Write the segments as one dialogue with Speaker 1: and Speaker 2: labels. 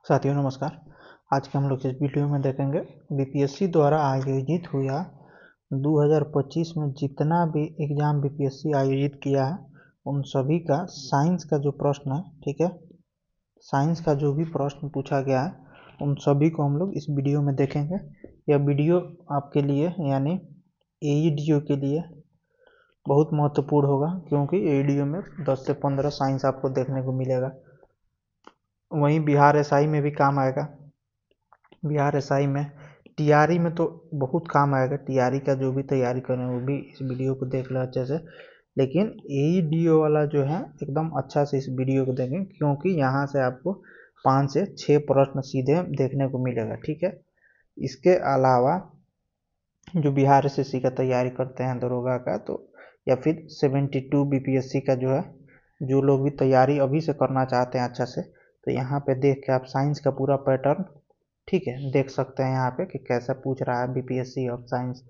Speaker 1: साथियों नमस्कार। आज के हम लोग इस वीडियो में देखेंगे बीपीएससी द्वारा आयोजित हुआ 2025 में जितना भी एग्जाम बीपीएससी आयोजित किया है उन सभी का साइंस का जो प्रश्न है, ठीक है, साइंस का जो भी प्रश्न पूछा गया है उन सभी को हम लोग इस वीडियो में देखेंगे। यह वीडियो आपके लिए यानी एईडीओ के लिए बहुत महत्वपूर्ण होगा, क्योंकि एईडीओ में 10 से 15 साइंस आपको देखने को मिलेगा। वहीं बिहार एसआई में भी काम आएगा। बिहार एसआई में टीआरई में तो बहुत काम आएगा। टीआरई का जो भी तैयारी कर रहे हैं वो भी इस वीडियो को देख लो अच्छे से। लेकिन एईडीओ वाला जो है एकदम अच्छा से इस वीडियो को देखें, क्योंकि यहाँ से आपको 5 से 6 प्रश्न सीधे देखने को मिलेगा, ठीक है। इसके अलावा जो बिहार एसएससी का तैयारी करते हैं दरोगा का, तो या फिर 72 बीपीएससी का जो है, जो लोग भी तैयारी अभी से करना चाहते हैं अच्छा से, तो यहाँ पे देख के आप साइंस का पूरा पैटर्न, ठीक है, देख सकते हैं यहाँ पे कि कैसा पूछ रहा है बीपीएससी ऑफ साइंस।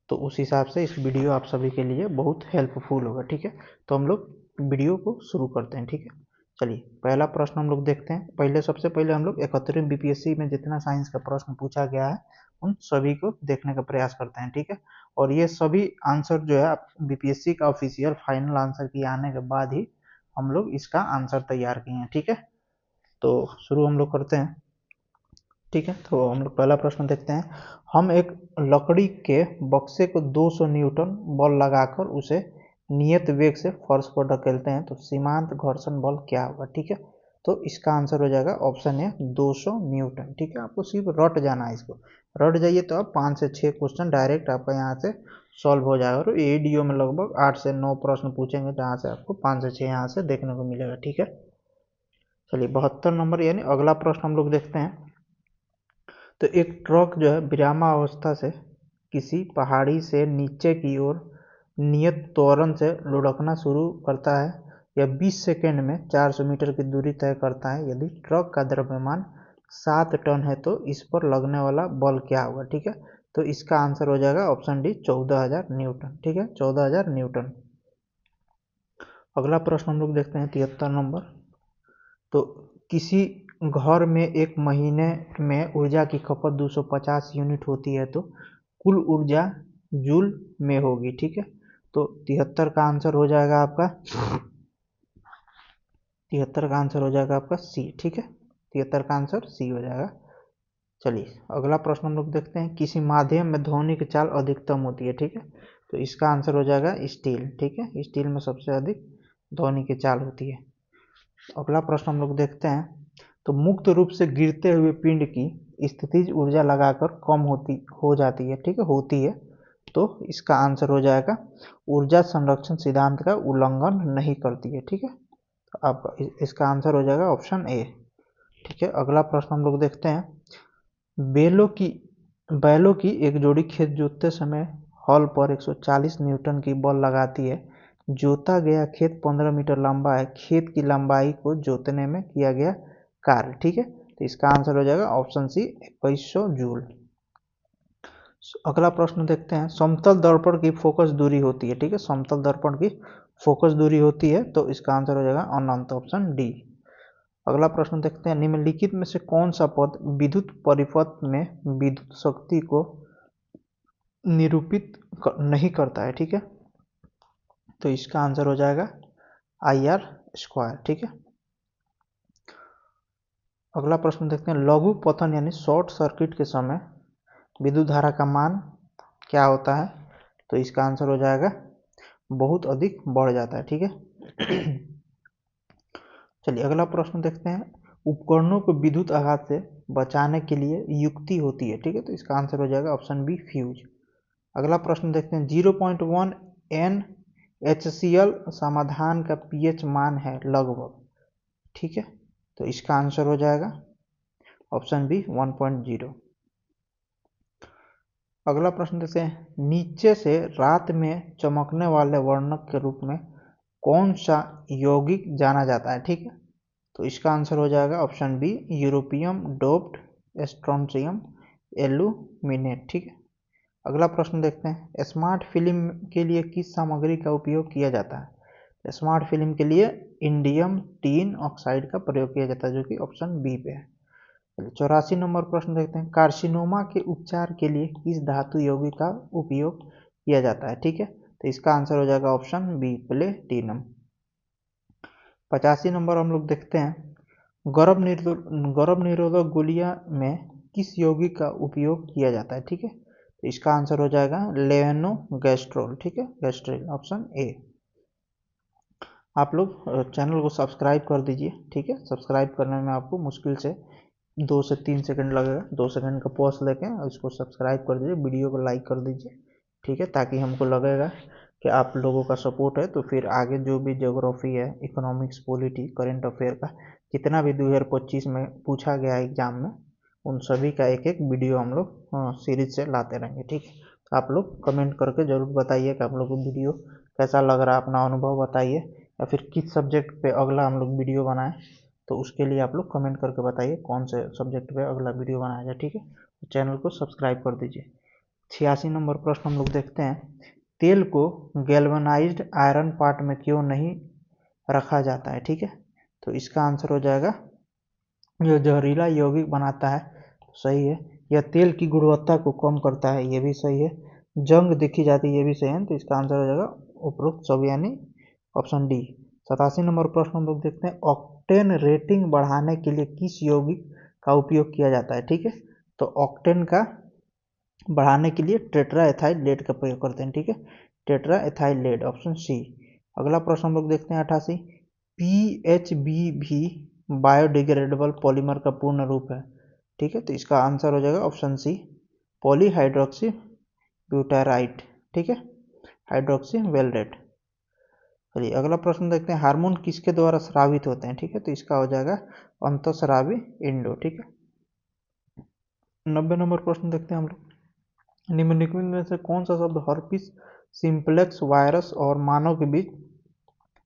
Speaker 1: तो उस हिसाब से इस वीडियो आप सभी के लिए बहुत हेल्पफुल होगा, ठीक है। तो हम लोग वीडियो को शुरू करते हैं, ठीक है। चलिए पहला प्रश्न हम लोग देखते हैं। सबसे पहले हम लोग 71 बीपीएससी में जितना साइंस का प्रश्न पूछा गया है उन सभी को देखने का प्रयास करते हैं, ठीक है। और ये सभी आंसर जो है बीपीएससी का ऑफिशियल फाइनल आंसर की आने के बाद ही हम लोग इसका आंसर तैयार किए हैं, ठीक है। तो शुरू हम लोग करते हैं, ठीक है। तो हम लोग पहला प्रश्न देखते हैं। हम एक लकड़ी के बक्से को 200 न्यूटन बल लगाकर उसे नियत वेग से फर्श पर धकेलते हैं तो सीमांत घर्षण बल क्या होगा, ठीक है। तो इसका आंसर हो जाएगा ऑप्शन ए 200 न्यूटन, ठीक है। आपको सिर्फ रट जाना है, इसको रट जाइए तो आप 5 से 6 क्वेश्चन डायरेक्ट आपका यहाँ से सॉल्व हो जाएगा। और एडीओ में लगभग 8 से 9 प्रश्न पूछेंगे, जहाँ से आपको 5 से 6 यहाँ से देखने को मिलेगा, ठीक है। चलिए 72 नंबर यानी अगला प्रश्न हम लोग देखते हैं। तो एक ट्रक जो है विरामावस्था से किसी पहाड़ी से नीचे की ओर नियत त्वरण से लुढ़कना शुरू करता है। यह 20 सेकंड में 400 मीटर की दूरी तय करता है। यदि ट्रक का द्रव्यमान 7 टन है तो इस पर लगने वाला बल क्या होगा, ठीक है। तो इसका आंसर हो जाएगा ऑप्शन डी 14,000 न्यूटन, ठीक है, 14,000 न्यूटन। अगला प्रश्न हम लोग देखते हैं 73 नंबर। तो किसी घर में एक महीने में ऊर्जा की खपत 250 यूनिट होती है तो कुल ऊर्जा जूल में होगी, ठीक है। तो 73 का आंसर हो जाएगा आपका 73 का आंसर हो जाएगा आपका सी, ठीक है। 73 का आंसर सी हो जाएगा। चलिए अगला प्रश्न हम लोग देखते हैं। किसी माध्यम में ध्वनि की चाल अधिकतम होती है, ठीक है। तो इसका आंसर हो जाएगा स्टील, ठीक है। स्टील में सबसे अधिक ध्वनि की चाल होती है। अगला प्रश्न हम लोग देखते हैं। तो मुक्त रूप से गिरते हुए पिंड की स्थितिज ऊर्जा लगाकर कम हो जाती है, ठीक है, होती है। तो इसका आंसर हो जाएगा ऊर्जा संरक्षण सिद्धांत का उल्लंघन नहीं करती है, ठीक है। तो आपका इसका आंसर हो जाएगा ऑप्शन ए, ठीक है। अगला प्रश्न हम लोग देखते हैं। बैलों की एक जोड़ी खेत जोतते समय हल पर 140 न्यूटन की बल लगाती है। जोता गया खेत 15 मीटर लंबा है। खेत की लंबाई को जोतने में किया गया कार्य, ठीक है। तो इसका आंसर हो जाएगा ऑप्शन सी 2100 जूल। अगला प्रश्न देखते हैं। समतल दर्पण की फोकस दूरी होती है, ठीक है, समतल दर्पण की फोकस दूरी होती है। तो इसका आंसर हो जाएगा अनंत, ऑप्शन डी। अगला प्रश्न देखते हैं। निम्नलिखित में से कौन सा पद विद्युत परिपथ में विद्युत शक्ति को निरूपित नहीं करता है, ठीक है। तो इसका आंसर हो जाएगा IR², ठीक है। अगला प्रश्न देखते हैं। लघु पतन यानी शॉर्ट सर्किट के समय विद्युत धारा का मान क्या होता है। तो इसका आंसर हो जाएगा बहुत अधिक बढ़ जाता है, ठीक है। चलिए अगला प्रश्न देखते हैं। उपकरणों को विद्युत आघात से बचाने के लिए युक्ति होती है, ठीक है। तो इसका आंसर हो जाएगा ऑप्शन बी फ्यूज। अगला प्रश्न देखते हैं। 0.1 NaHCl समाधान का pH मान है लगभग, ठीक है। तो इसका आंसर हो जाएगा ऑप्शन बी 1.0। अगला प्रश्न देखते हैं। नीचे से रात में चमकने वाले वर्णक के रूप में कौन सा यौगिक जाना जाता है, ठीक है। तो इसका आंसर हो जाएगा option B europium doped strontium aluminate, ठीक है। अगला प्रश्न देखते हैं। स्मार्ट फिल्म के लिए किस सामग्री का उपयोग किया जाता है। स्मार्ट फिल्म के लिए इंडियम टिन ऑक्साइड का प्रयोग किया जाता है, जो कि ऑप्शन बी पे है। 84 नंबर प्रश्न देखते हैं, कार्सिनोमा के उपचार के लिए किस धातु यौगिक का उपयोग किया जाता है? ठीक है, तो इसका आंसर हो जाएगा ऑप्शन बी, प्लेटिनम। 85 नंबर हम लोग देखते हैं, गर्भ निरोधक गोलियां में किस यौगिक का उपयोग किया जाता है? ठीक है, तो इसका आंसर हो जाएगा लेवेनोगेस्ट्रोल। ठीक है, गैस्ट्रिल, ऑप्शन ए। आप लोग चैनल को सब्सक्राइब कर दीजिए। ठीक है, सब्सक्राइब करने में आपको मुश्किल से 2 से 3 सेकंड लगेगा। 2 सेकंड का पॉज लेके इसको सब्सक्राइब कर दीजिए, वीडियो को लाइक कर दीजिए। ठीक है, ताकि हमको लगेगा कि आप लोगों का सपोर्ट है, तो फिर आगे जो भी ज्योग्राफी है, इकोनॉमिक्स, पॉलिटी, करंट अफेयर का जितना भी 2025 में पूछा गया एग्जाम में, उन सभी का एक एक वीडियो हम लोग सीरीज से लाते रहेंगे। ठीक है, तो आप लोग कमेंट करके ज़रूर बताइए कि आप लोग को वीडियो कैसा लग रहा है, अपना अनुभव बताइए, या फिर किस सब्जेक्ट पे अगला हम लोग वीडियो बनाएं, तो उसके लिए आप लोग कमेंट करके बताइए कौन से सब्जेक्ट पे अगला वीडियो बनाया जाए। ठीक है, तो चैनल को सब्सक्राइब कर दीजिए। 86 नंबर प्रश्न हम लोग देखते हैं, तेल को गैल्वेनाइज्ड आयरन पार्ट में क्यों नहीं रखा जाता है? ठीक है, तो इसका आंसर हो जाएगा, यह जहरीला यौगिक बनाता है, सही है। यह तेल की गुणवत्ता को कम करता है, ये भी सही है। जंग देखी जाती है, ये भी सही है। तो इसका आंसर हो जाएगा उपरोक्त सब, यानी ऑप्शन डी। 87 नंबर प्रश्न हम लोग देखते हैं, ऑक्टेन रेटिंग बढ़ाने के लिए किस यौगिक का उपयोग किया जाता है? ठीक है, तो ऑक्टेन का बढ़ाने के लिए टेट्रा एथाइल लेड का प्रयोग करते हैं। ठीक है, tetra ethyl lead, option C. अगला प्रश्न हम लोग देखते हैं 88, पीएचबी भी बायोडिग्रेडेबल पॉलीमर का पूर्ण रूप है? ठीक है, तो इसका आंसर हो जाएगा ऑप्शन सी, पॉलीहाइड्रोक्सी ब्यूटाराइट। ठीक है, हाइड्रोक्सी वेल्डेट। चलिए अगला प्रश्न देखते हैं, हार्मोन किसके द्वारा स्रावित होते हैं? ठीक है, तो इसका हो जाएगा अंतःस्रावी इंडो। ठीक है, 90 नंबर प्रश्न देखते हैं हम लोग, निम्नलिखित में से कौन सा शब्द हर्पिस सिंप्लेक्स वायरस और मानव के बीच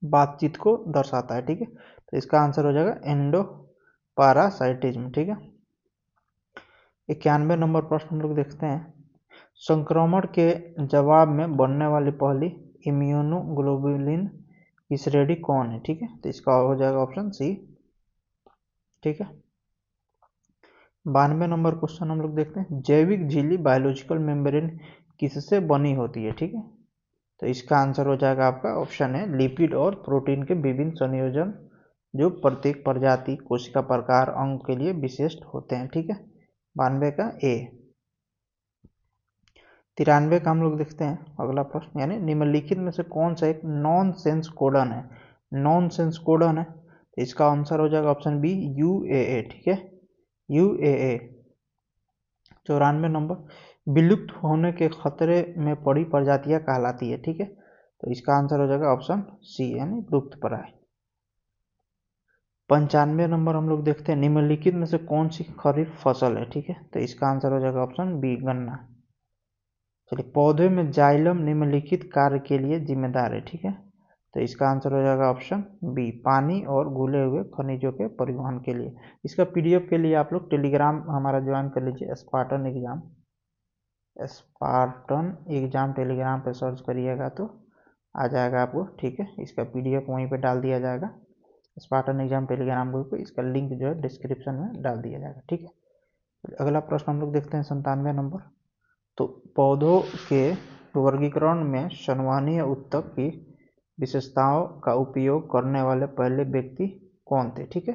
Speaker 1: बातचीत को दर्शाता है? ठीक है, तो इसका आंसर हो जाएगा एंडो पैरासाइटिज्म। ठीक है, 91 नंबर प्रश्न हम लोग देखते हैं, संक्रमण के जवाब में बनने वाली पहली इम्यूनोग्लोबुलिन की श्रेणी कौन है? ठीक है, तो इसका हो जाएगा ऑप्शन सी। ठीक है, 92 नंबर क्वेश्चन हम लोग देखते हैं, जैविक झिल्ली बायोलॉजिकल मेम्ब्रेन किससे बनी होती है? ठीक है, तो इसका आंसर हो जाएगा आपका ऑप्शन है, लिपिड और प्रोटीन के विभिन्न संयोजन जो प्रत्येक प्रजाति, कोशिका प्रकार, अंग के लिए विशिष्ट होते हैं। ठीक है, 92 का ए। 93 का हम लोग देखते हैं अगला प्रश्न, यानी निम्नलिखित में से कौन सा एक नॉन सेंस कोडन है? नॉन सेंस कोडन है, तो इसका आंसर हो जाएगा ऑप्शन बी, यूएए। ठीक है, यूएए। 94 नंबर, विलुप्त होने के खतरे में पड़ी प्रजातियां कहलाती है? ठीक है, तो इसका आंसर हो जाएगा ऑप्शन सी, यानी लुप्तप्राय। 95 नंबर हम लोग देखते हैं, निम्नलिखित में से कौन सी खरीफ फसल है? ठीक है, तो इसका आंसर हो जाएगा ऑप्शन बी, गन्ना। चलिए, पौधे में जाइलम निम्नलिखित कार्य के लिए जिम्मेदार है? ठीक है, तो इसका आंसर हो जाएगा ऑप्शन बी, पानी और घुले हुए खनिजों के परिवहन के लिए। इसका पीडीएफ के लिए आप लोग टेलीग्राम हमारा ज्वाइन कर लीजिए, Spartan exam. Spartan exam Telegram पे सर्च करिएगा तो आ जाएगा आपको। ठीक है, इसका पीडीएफ वहीं पे डाल दिया जाएगा, स्पार्टन एग्जाम टेलीग्राम ग्रुप पे। इसका लिंक जो है डिस्क्रिप्शन में डाल दिया जाएगा। ठीक है, अगला प्रश्न हम लोग देखते हैं 97 नंबर, तो पौधों के वर्गीकरण में संवहनीय ऊतक की विशेषताओं का उपयोग करने वाले पहले व्यक्ति कौन थे? ठीक है,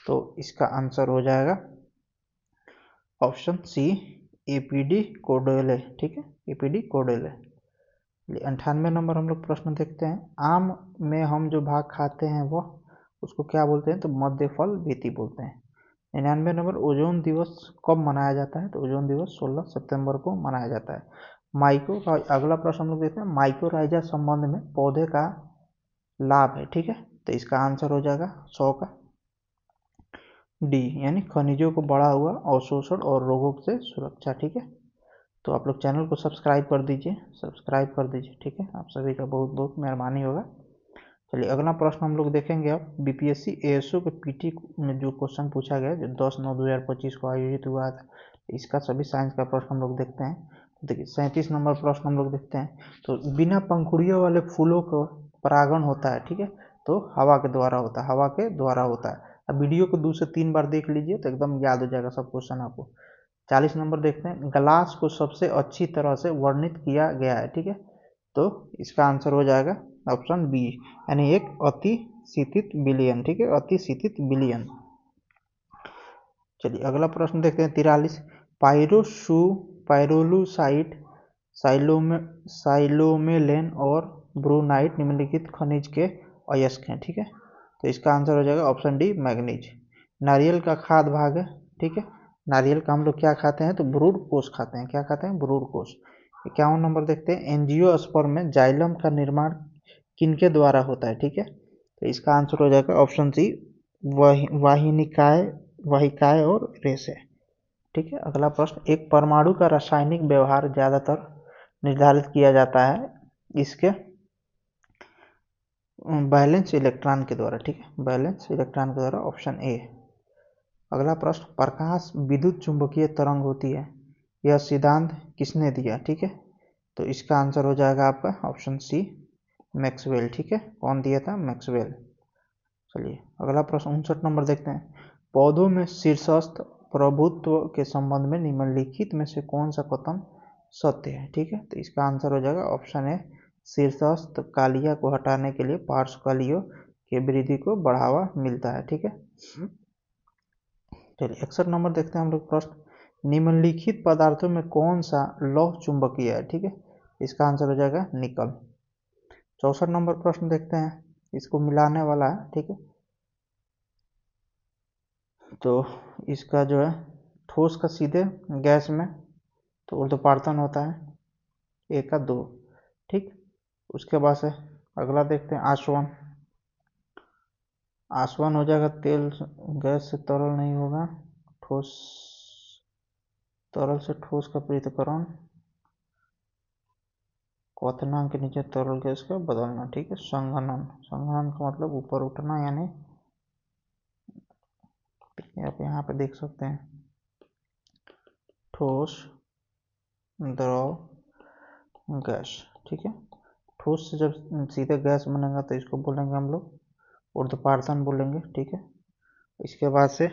Speaker 1: तो इसका आंसर हो जाएगा ऑप्शन सी, एपीडी कोडेले। ठीक है, एपीडी कोडेले। 98 नंबर हम लोग प्रश्न देखते हैं, आम में हम जो भाग खाते हैं वह उसको क्या बोलते हैं? तो मध्य फल बीती बोलते हैं। 99 नंबर, ओजोन दिवस कब मनाया जाता है? तो ओजोन दिवस 16 सितंबर को मनाया जाता है। माइक्रो का अगला प्रश्न हम लोग देखते हैं, माइक्रोराइजा संबंध में पौधे का लाभ है? ठीक है, तो इसका आंसर हो जाएगा 100 का डी, यानी खनिजों को बढ़ा हुआ अवशोषण और रोगों से सुरक्षा। ठीक है, तो आप लोग चैनल को सब्सक्राइब कर दीजिए, सब्सक्राइब कर दीजिए। ठीक है, आप सभी का बहुत बहुत मेहरबानी होगा। चलिए अगला प्रश्न हम लोग देखेंगे, अब बीपीएससी एएसओ के पीटी में जो क्वेश्चन पूछा गया, जो 10/9/2025 को आयोजित हुआ था, इसका सभी साइंस का प्रश्न हम लोग देखते हैं। देखिए 37 नंबर प्रश्न हम लोग देखते हैं, तो बिना पंखुड़ियों वाले फूलों को परागण होता है? ठीक है, तो हवा के द्वारा होता है, हवा के द्वारा होता है। अब वीडियो को 2 से 3 बार देख लीजिए तो एकदम याद हो जाएगा सब क्वेश्चन आपको। 40 नंबर देखते हैं, ग्लास को सबसे अच्छी तरह से वर्णित किया गया है, ठीक है। तो इसका आंसर हो जाएगा ऑप्शन बी, यानी एक अति शीतित विलयन, ठीक है, अति शीतित विलयन। चलिए अगला प्रश्न देखते हैं 43, पायरोलुसाइट, साइलोमेलेन और ब्रूनाइट निम्नलिखित खनिज के अयस्क हैं, ठीक है। तो इसका आंसर हो जाएगा ऑप्शन डी, मैग्नीज। नारियल का खाद्य भाग है, ठीक है। नारियल का हम लोग क्या खाते हैं, तो ब्रूड कोष खाते हैं। क्या खाते हैं, ब्रूड कोष। 51 नंबर देखते हैं, एंजियोस्पर्म में जाइलम का निर्माण किनके द्वारा होता है, ठीक है। तो इसका आंसर हो जाएगा ऑप्शन सी, वाहिकाएं और रेशे, ठीक है। अगला प्रश्न, एक परमाणु का रासायनिक व्यवहार ज्यादातर निर्धारित किया जाता है इसके बैलेंस इलेक्ट्रॉन के द्वारा, ठीक है, बैलेंस इलेक्ट्रॉन के द्वारा, ऑप्शन ए। अगला प्रश्न, प्रकाश विद्युत चुंबकीय तरंग होती है, यह सिद्धांत किसने दिया, ठीक है। तो इसका आंसर हो जाएगा आपका ऑप्शन सी, मैक्सवेल, ठीक है। कौन दिया था, मैक्सवेल। चलिए अगला प्रश्न 59 नंबर देखते हैं, पौधों में शीर्षस्थ प्रभुत्व के संबंध में निम्नलिखित में से कौन सा कथन सत्य है, ठीक है। तो इसका आंसर हो जाएगा ऑप्शन ए, शीर्षस्थ कालिया को हटाने के लिए पार्श्वकालियों की वृद्धि को बढ़ावा मिलता है, ठीक है। चलिए 61 नंबर देखते हैं हम लोग प्रश्न, निम्नलिखित पदार्थों में कौन सा लौह चुंबकीय है, ठीक है। इसका आंसर हो जाएगा निकल। 64 नंबर प्रश्न देखते हैं, इसको मिलाने वाला है, ठीक है। तो इसका जो है ठोस का सीधे गैस में तो ऊर्ध्वपातन होता है, एक का दो, ठीक। उसके बाद से अगला देखते हैं आसवन। आसवन हो जाएगा तेल गैस से तरल नहीं होगा, ठोस तरल से ठोस का पृथक्करण, क्वथनांक के नीचे तरल गैस का बदलना, ठीक है। संघनन, संघनन का मतलब ऊपर उठना, यानी आप यहाँ पे देख सकते हैं ठोस, द्रव, गैस, ठीक है। ठोस से जब सीधे गैस बनेगा तो इसको बोलेंगे हम लोग ऊर्ध्वपातन बोलेंगे, ठीक है। इसके बाद से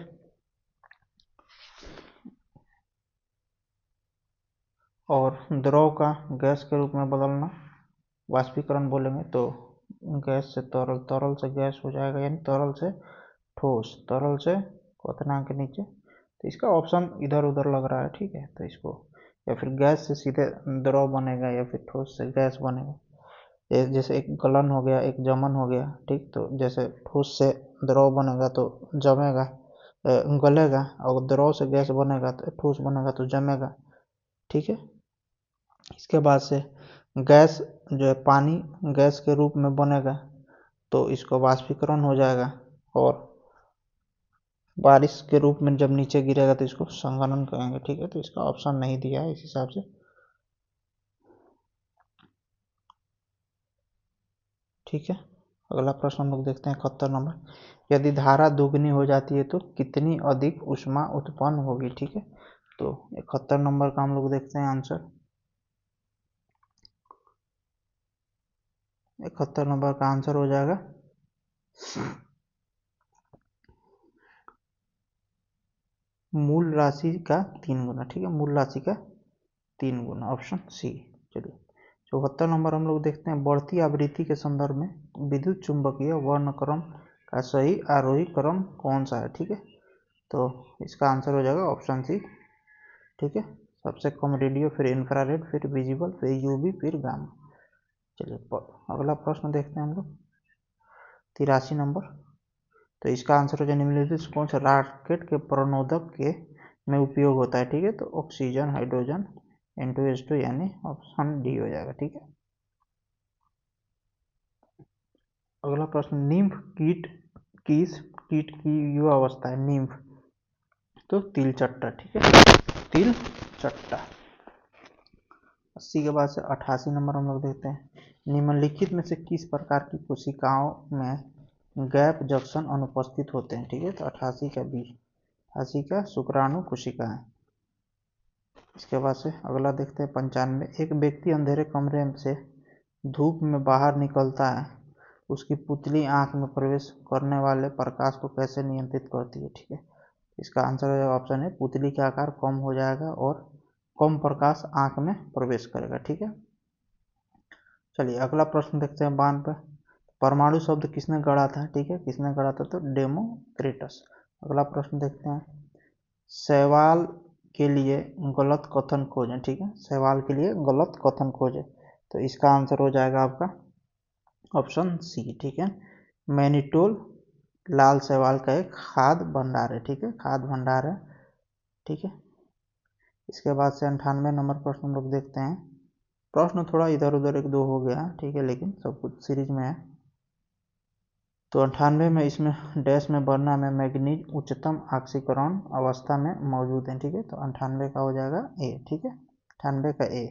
Speaker 1: और द्रव का गैस के रूप में बदलना वाष्पीकरण बोलेंगे। तो गैस से तरल, तरल से गैस हो जाएगा, यानी तरल से ठोस, तरल से क्वथनांक के नीचे। तो इसका ऑप्शन इधर उधर लग रहा है, ठीक है। तो इसको या फिर गैस से सीधे द्रव बनेगा या फिर ठोस से गैस बनेगा। जैसे एक गलन हो गया, एक जमन हो गया, ठीक। तो जैसे ठोस से द्रव बनेगा तो जमेगा, गलेगा, और द्रव से गैस बनेगा तो ठोस बनेगा तो जमेगा, ठीक है। इसके बाद से गैस जो है पानी गैस के रूप में बनेगा तो इसको वाष्पीकरण हो जाएगा, और बारिश के रूप में जब नीचे गिरेगा तो इसको संघनन कहेंगे, ठीक है। तो इसका ऑप्शन नहीं दिया है इस हिसाब से, ठीक है। अगला प्रश्न हम लोग देखते हैं 71 नंबर, यदि धारा दोगुनी हो जाती है तो कितनी अधिक ऊष्मा उत्पन्न होगी, ठीक है। तो 71 नंबर का हम लोग देखते हैं आंसर। 71 नंबर का आंसर हो जाएगा मूल राशि का 3 गुना, ठीक है, मूल राशि का 3 गुना, ऑप्शन सी। चलिए 74 नंबर हम लोग देखते हैं, बढ़ती आवृत्ति के संदर्भ में विद्युत चुंबकीय वर्णक्रम का सही आरोही क्रम कौन सा है, ठीक है। तो इसका आंसर हो जाएगा ऑप्शन सी, ठीक है। सबसे कम रेडियो, फिर इंफ्रारेड, फिर विजिबल, फिर यूवी, फिर गामा। चलिए अगला प्रश्न देखते हैं हम लोग 83 नंबर। तो इसका आंसर हो जाए निम्नलिखित कौन सा रॉकेट के प्रणोदक के में उपयोग होता है, ठीक है। तो ऑक्सीजन, हाइड्रोजन, N2H2, यानी ऑप्शन डी हो जाएगा, ठीक है। अगला प्रश्न, निम्फ कीट किस कीट की युवा अवस्था है, निम्फ। तो तिलचट्टा, ठीक है, तिलचट्टा। 80 के बाद से 88 नंबर हम लोग देखते हैं, निम्नलिखित में से किस प्रकार की कोशिकाओं में गैप जंक्शन अनुपस्थित होते हैं, ठीक है। तो 88 का बी, 88 का शुक्राणु कोशिका है। इसके बाद से अगला देखते हैं 95, एक व्यक्ति अंधेरे कमरे से धूप में बाहर निकलता है, उसकी पुतली आँख में प्रवेश करने वाले प्रकाश को कैसे नियंत्रित करती है, ठीक है। इसका आंसर हो जाएगा ऑप्शन है, पुतली का आकार कम हो जाएगा और कम प्रकाश आँख में प्रवेश करेगा, ठीक है। चलिए अगला प्रश्न देखते हैं बाण पर। परमाणु शब्द किसने गढ़ा था, ठीक है, किसने गढ़ा था, तो डेमोक्रिटस। अगला प्रश्न देखते हैं, सवाल के लिए गलत कथन खोजें, ठीक है, सवाल के लिए गलत कथन खोजें। तो इसका आंसर हो जाएगा आपका ऑप्शन सी, ठीक है। मैनीटोल लाल शैवाल का एक खाद्य भंडार है, ठीक है, खाद्य भंडार है, ठीक है। इसके बाद से 98 नंबर प्रश्न हम लोग देखते हैं। प्रश्न थोड़ा इधर उधर एक दो हो गया, ठीक है, लेकिन सब कुछ सीरीज में है। तो 98 में इसमें डैश में वर्णा में मैग्नीज उच्चतम ऑक्सीकरण अवस्था में मौजूद है, ठीक है। तो 98 का हो जाएगा ए, ठीक है, 98 का ए।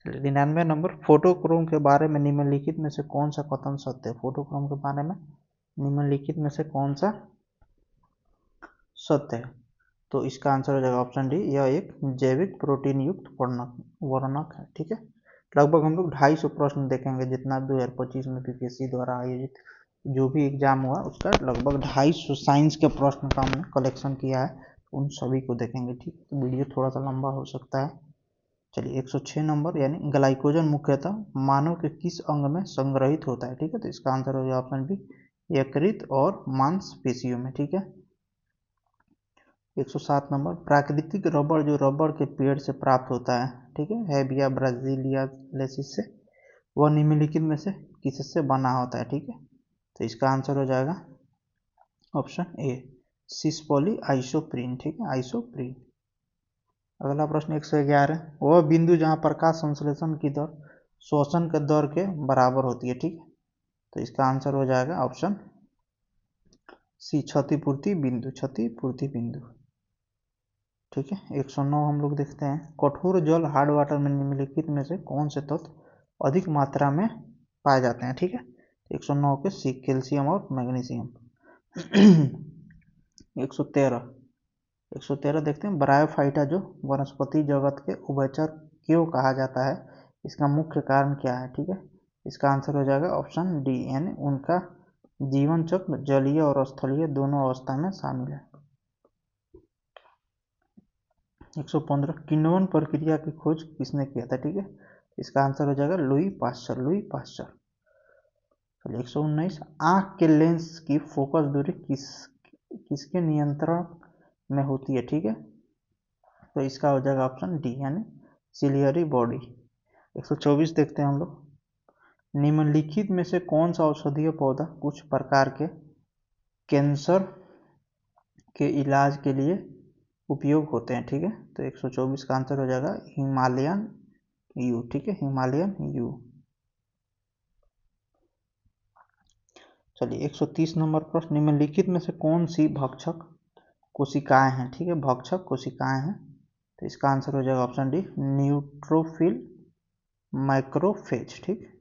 Speaker 1: 99 नंबर, फोटोक्रोम के बारे में निम्नलिखित में से कौन सा कथन सत्य है, फोटोक्रोम के बारे में निम्नलिखित में से कौन सा सत्य है। तो इसका आंसर हो जाएगा ऑप्शन डी, यह एक जैविक प्रोटीन युक्त वर्णक है, ठीक है। लगभग हम लोग 250 प्रश्न देखेंगे, जितना 2025 में पीपीएससी द्वारा आयोजित जो भी एग्जाम हुआ उसका लगभग 250 साइंस के प्रश्न का हमने कलेक्शन किया है, उन सभी को देखेंगे, ठीक है। तो वीडियो थोड़ा सा लंबा हो सकता है। चलिए 106 नंबर, यानी ग्लाइकोजन मुख्यतः मानव के किस अंग में संग्रहित होता है, ठीक है। तो इसका आंसर हो जाएगा ऑप्शन बी, यकृत और मांसपेशियों में, ठीक है। 107 नंबर, प्राकृतिक रबड़ जो रबड़ के पेड़ से प्राप्त होता है, ठीक है, हेविया ब्राजीलियालेसिस से, वह निम्नलिखित में से किससे बना होता है, ठीक है। तो इसका आंसर हो जाएगा ऑप्शन ए, सिसपोली आइसोप्रीन, ठीक है, आइसोप्रीन। अगला प्रश्न 111, वह बिंदु जहां प्रकाश संश्लेषण की दर शोषण के दर के बराबर होती है, ठीक है। तो इसका आंसर हो जाएगा ऑप्शन सी, क्षतिपूर्ति बिंदु, क्षतिपूर्ति बिंदु, ठीक है। 109 हम लोग देखते हैं, कठोर जल हार्ड वाटर में निम्नलिखित में से कौन से तत्व अधिक मात्रा में पाए जाते हैं, ठीक है। 109 के सी, कैल्शियम और मैग्नीशियम। 113 देखते हैं, ब्रायोफाइटा जो वनस्पति जगत के उभयचर क्यों कहा जाता है, इसका मुख्य कारण क्या है, ठीक है। इसका आंसर हो जाएगा ऑप्शन डी, यानी उनका जीवन चक्र जलीय और स्थलीय दोनों अवस्था में शामिल है। 115, किण्वन प्रक्रिया की खोज किसने किया था, ठीक है। इसका आंसर हो जाएगा लुई पास्चर, लुई पास्चर। चलिए 119, आंख के लेंस की फोकस दूरी किसके नियंत्रण में होती है, ठीक है। तो इसका हो जाएगा ऑप्शन डी, यानी सिलियरी बॉडी। 124 देखते हैं हम लोग, निम्नलिखित में से कौन सा औषधीय पौधा कुछ प्रकार के कैंसर के इलाज के लिए उपयोग होते हैं, ठीक है। तो 124 का आंसर हो जाएगा हिमालयन यू, ठीक है, हिमालयन यू। चलिए 130 नंबर प्रश्न, निम्नलिखित में से कौन सी भक्षक कोशिकाएं हैं, ठीक है, भक्षक कोशिकाएं हैं। तो इसका आंसर हो जाएगा ऑप्शन डी, न्यूट्रोफिल मैक्रोफेज, ठीक।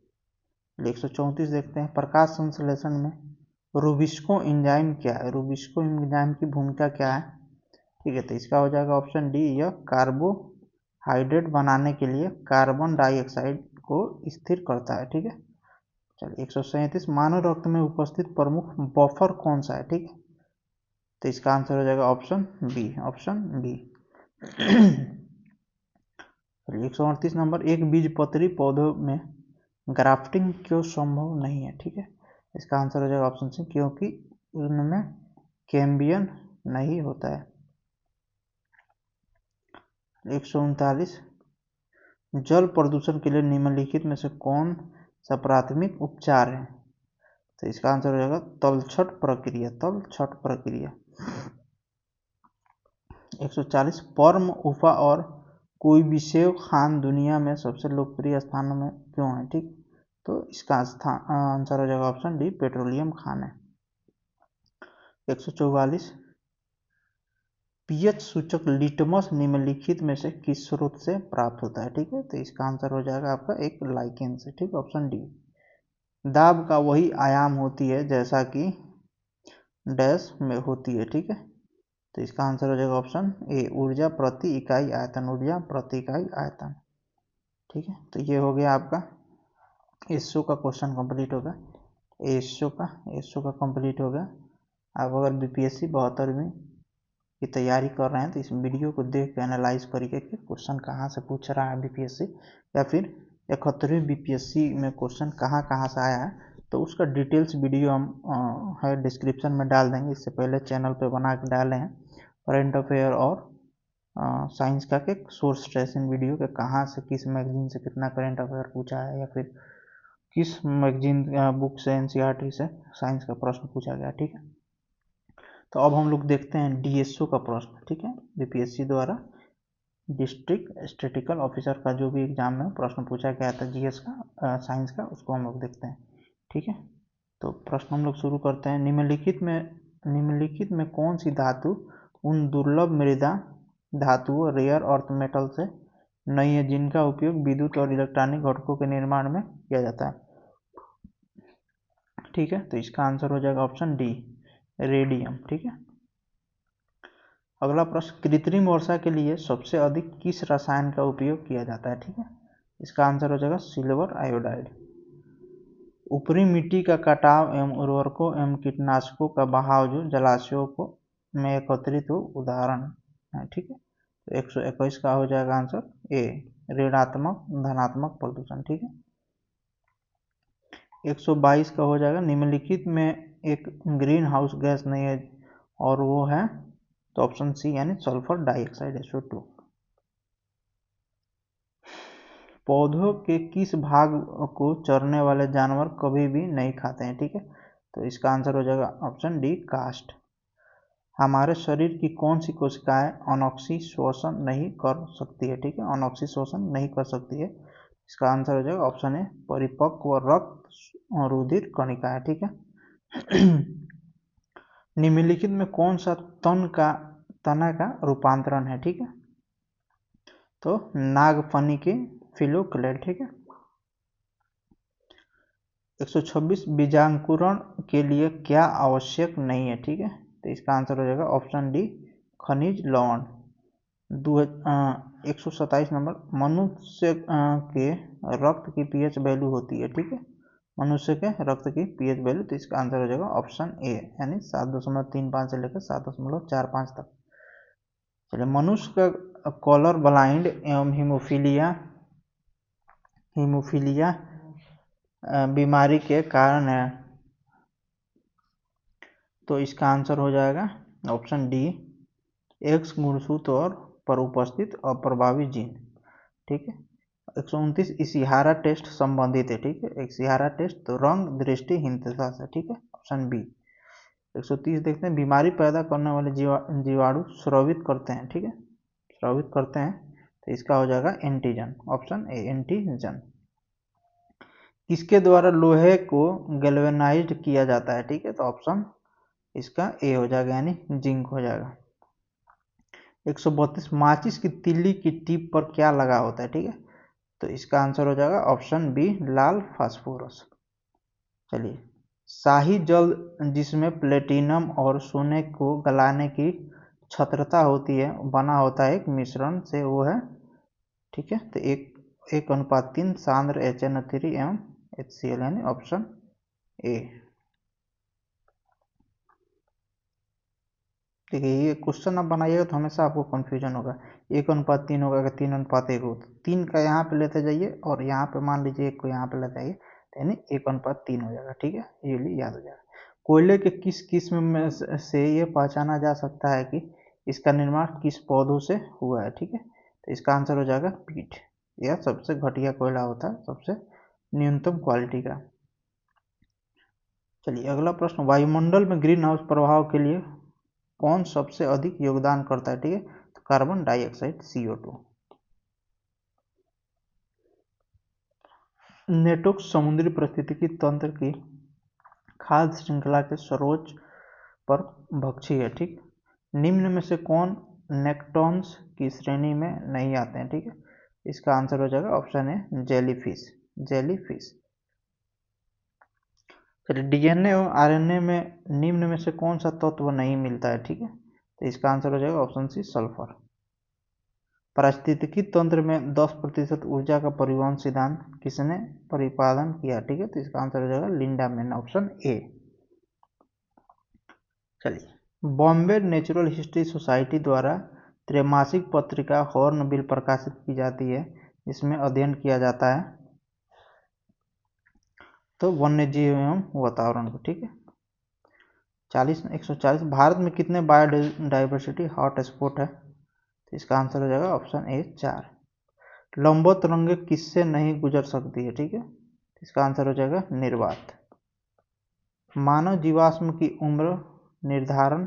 Speaker 1: 134 देखते हैं, प्रकाश संश्लेषण में रूबिस्को एंजाइम क्या है, रूबिस्को एंजाइम की भूमिका क्या है, ठीक है। तो इसका हो जाएगा ऑप्शन डी, यह कार्बोहाइड्रेट बनाने के लिए कार्बन डाइऑक्साइड को स्थिर करता है, ठीक है। चलिए 137, मानव रक्त में उपस्थित प्रमुख बफर कौन सा है, ठीक है। तो इसका आंसर हो जाएगा option B, option B. 138 number, एक बीजपत्री पौधों में ग्राफ्टिंग क्यों संभव नहीं है, ठीक है। इसका आंसर हो जाएगा ऑप्शन सी, क्योंकि उनमें कैम्बियम नहीं होता है। 139, जल प्रदूषण के लिए निम्नलिखित में से कौन सा प्राथमिक उपचार है। तो इसका आंसर हो जाएगा तलछट प्रक्रिया, तलछट प्रक्रिया। 140, पर्म, उफा और कुइबिशेव खान दुनिया में सबसे लोकप्रिय स्थानों में क्यों है, ठीक। तो इसका आंसर हो जाएगा ऑप्शन डी, पेट्रोलियम खान है। 144, पीएच सूचक लिटमस निम्नलिखित में से किस स्रोत से प्राप्त होता है, ठीक है। तो इसका आंसर हो जाएगा आपका एक लाइकेन से, ठीक, ऑप्शन डी। दाब का वही आयाम होती है जैसा कि डैश में होती है, ठीक है। तो इसका आंसर हो जाएगा ऑप्शन ए, ऊर्जा प्रति इकाई आयतन, ऊर्जा प्रति इकाई आयतन, ठीक है। तो ये हो गया आपका इस शो का क्वेश्चन कंप्लीट होगा। एएसओ का कंप्लीट हो गया। आप अगर बीपीएससी 72वीं की तैयारी कर रहे हैं तो इस वीडियो को देख के एनालाइज करके कि क्वेश्चन कहाँ से पूछ रहा है बीपीएससी, या फिर 71वीं बीपीएससी में क्वेश्चन कहाँ कहाँ से आया है, तो उसका डिटेल्स वीडियो हम है डिस्क्रिप्शन में डाल देंगे। इससे पहले चैनल पे बना के डाले हैं करंट अफेयर और साइंस का के सोर्स ट्रेसिंग वीडियो के कहाँ से किस मैगजीन से कितना करंट अफेयर पूछा है, या फिर किस मैगजीन बुक से एनसीईआरटी से साइंस का प्रश्न पूछा गया। ठीक है, तो अब हम लोग देखते हैं डीएसओ का प्रश्न। ठीक है, बीपीएससी द्वारा डिस्ट्रिक्ट स्टैटिस्टिकल ऑफिसर का जो भी एग्जाम में प्रश्न पूछा गया था जीएस का साइंस का, उसको हम लोग देखते हैं। ठीक है, तो प्रश्न हम लोग शुरू करते हैं। निम्नलिखित में कौन सी धातु उन दुर्लभ मृदा धातुओं रेयर अर्थ मेटल से नहीं है जिनका उपयोग विद्युत और इलेक्ट्रॉनिक घटकों के निर्माण में किया जाता है। ठीक है, तो इसका आंसर हो जाएगा ऑप्शन डी, रेडियम। ठीक है, अगला प्रश्न, कृत्रिम वर्षा के लिए सबसे अधिक किस रसायन का उपयोग किया जाता है। ठीक है, इसका आंसर हो जाएगा सिल्वर आयोडाइड। ऊपरी मिट्टी का कटाव एवं उर्वरकों एवं कीटनाशकों का बहाव जो जलाशयों को में एकत्रित हो उदाहरण है। ठीक है, तो 121 का हो जाएगा आंसर ए, ऋणात्मक धनात्मक प्रदूषण। ठीक है, 122 का हो जाएगा निम्नलिखित में एक ग्रीन हाउस गैस नहीं है और वो है, तो ऑप्शन सी यानी सल्फर डाइऑक्साइड SO2। पौधों के किस भाग को चरने वाले जानवर कभी भी नहीं खाते हैं। ठीक है, तो इसका आंसर हो जाएगा ऑप्शन डी, कास्ट। हमारे शरीर की कौन सी कोशिकाएं अनॉक्सी शोषण नहीं कर सकती है। ठीक है, अनॉक्सी शोषण नहीं कर सकती है, इसका आंसर हो जाएगा ऑप्शन ए, परिपक्व रक्त रुधिर कणिका है। ठीक है, निम्नलिखित में कौन सा तना का रूपांतरण है। ठीक है, तो नागफनी के फिलोक्लेट। ठीक है, 126 बीजांकुरण के लिए क्या आवश्यक नहीं है। ठीक है, तो इसका आंसर हो जाएगा ऑप्शन डी, खनिज लवण। 127 नंबर, मनुष्य के रक्त की पीएच वैल्यू होती है। ठीक है, मनुष्य के रक्त की पीएच वैल्यू, तो इसका आंसर हो जाएगा ऑप्शन ए यानी 7.35 से लेकर 7.45 तक। चलिए, मनुष्य का कॉलर ब्लाइंड एवं हीमोफीलिया बीमारी के कारण है, तो इसका आंसर हो जाएगा ऑप्शन डी, एक्स गुणसूत्र पर उपस्थित अप्रभावी जीन। ठीक है, 129 इशिहारा टेस्ट संबंधित है। ठीक है, इशिहारा टेस्ट तो रंग दृष्टिहीनता से। ठीक है, ऑप्शन बी। 130 देखते हैं, बीमारी पैदा करने वाले जीवाणु स्रावित करते हैं। ठीक है, स्रावित करते हैं, तो इसका हो जाएगा एंटीजन, ऑप्शन ए, एंटीजन। किसके द्वारा लोहे को गैल्वेनाइज्ड किया जाता है। ठीक है, तो ऑप्शन इसका ए हो जाएगा यानी जिंक हो जाएगा। 132 माचिस की तिल्ली की टिप पर क्या लगा होता है। ठीक है, तो इसका आंसर हो जाएगा ऑप्शन बी, लाल फास्फोरस। चलिए, शाही जल जिसमें प्लेटिनम और सोने को गलाने की क्षमता होती है बना होता है एक मिश्रण से, वो है। ठीक है, तो 1:3 सांद्र HNO3 एवं HCl यानी ऑप्शन ए। देखिए, ये क्वेश्चन आप बनाइएगा तो हमेशा आपको कंफ्यूजन होगा, 1:3 होगा कि 3:1 होगा। 3 का यहाँ पे लेते जाइए और यहाँ पे मान लीजिए 1 को यहाँ पे लेते आइए, तो यानी 1:3 हो जाएगा। ठीक है, ये लिए याद हो जाएगा। कोयले के किस किस्म में से ये पहचाना जा सकता है कि इसका निर्माण किस पौधों से हुआ है। ठीक है, तो इसका आंसर हो जाएगा पीट। यह सबसे घटिया कोयला होता है, सबसे न्यूनतम क्वालिटी का। चलिए, अगला प्रश्न, वायुमंडल में ग्रीन हाउस प्रभाव के लिए कौन सबसे अधिक योगदान करता है। ठीक है, तो कार्बन डाइऑक्साइड CO2। नेटोक्स समुद्री पारिस्थितिकी तंत्र की खाद्य श्रृंखला के सर्वोच्च पर भक्षी है। ठीक, निम्न में से कौन नेक्टॉन्स की श्रेणी में नहीं आते हैं। ठीक है, इसका आंसर हो जाएगा ऑप्शन ए, जेलीफिश। चलिए, DNA और RNA में निम्न में से कौन सा तत्व नहीं मिलता है। ठीक है, तो इसका आंसर हो जाएगा ऑप्शन सी, सल्फर। पारिस्थितिकी तंत्र में 10% ऊर्जा का परिवहन सिद्धांत किसने प्रतिपादन किया? ठीक है, तो इसका आंसर हो जाएगा लिंडामैन, ऑप्शन ए। चलिए, बॉम्बे नेचुरल हिस्ट्री सोसाइटी द्वारा त्रैमासिक पत्रिका हॉर्नबिल प्रकाशित की जाती है, जिसमें अध्ययन किया जाता है तो वन्यजीव एवं वातावरण को। ठीक है, 140 भारत में कितने बायोडाइवर्सिटी हॉटस्पॉट है? तो इसका आंसर हो जाएगा ऑप्शन ए 4। लंबवत तरंगें किससे नहीं गुजर सकती है? ठीक है, इसका आंसर हो जाएगा निर्वात। मानव जीवाश्म की उम्र निर्धारण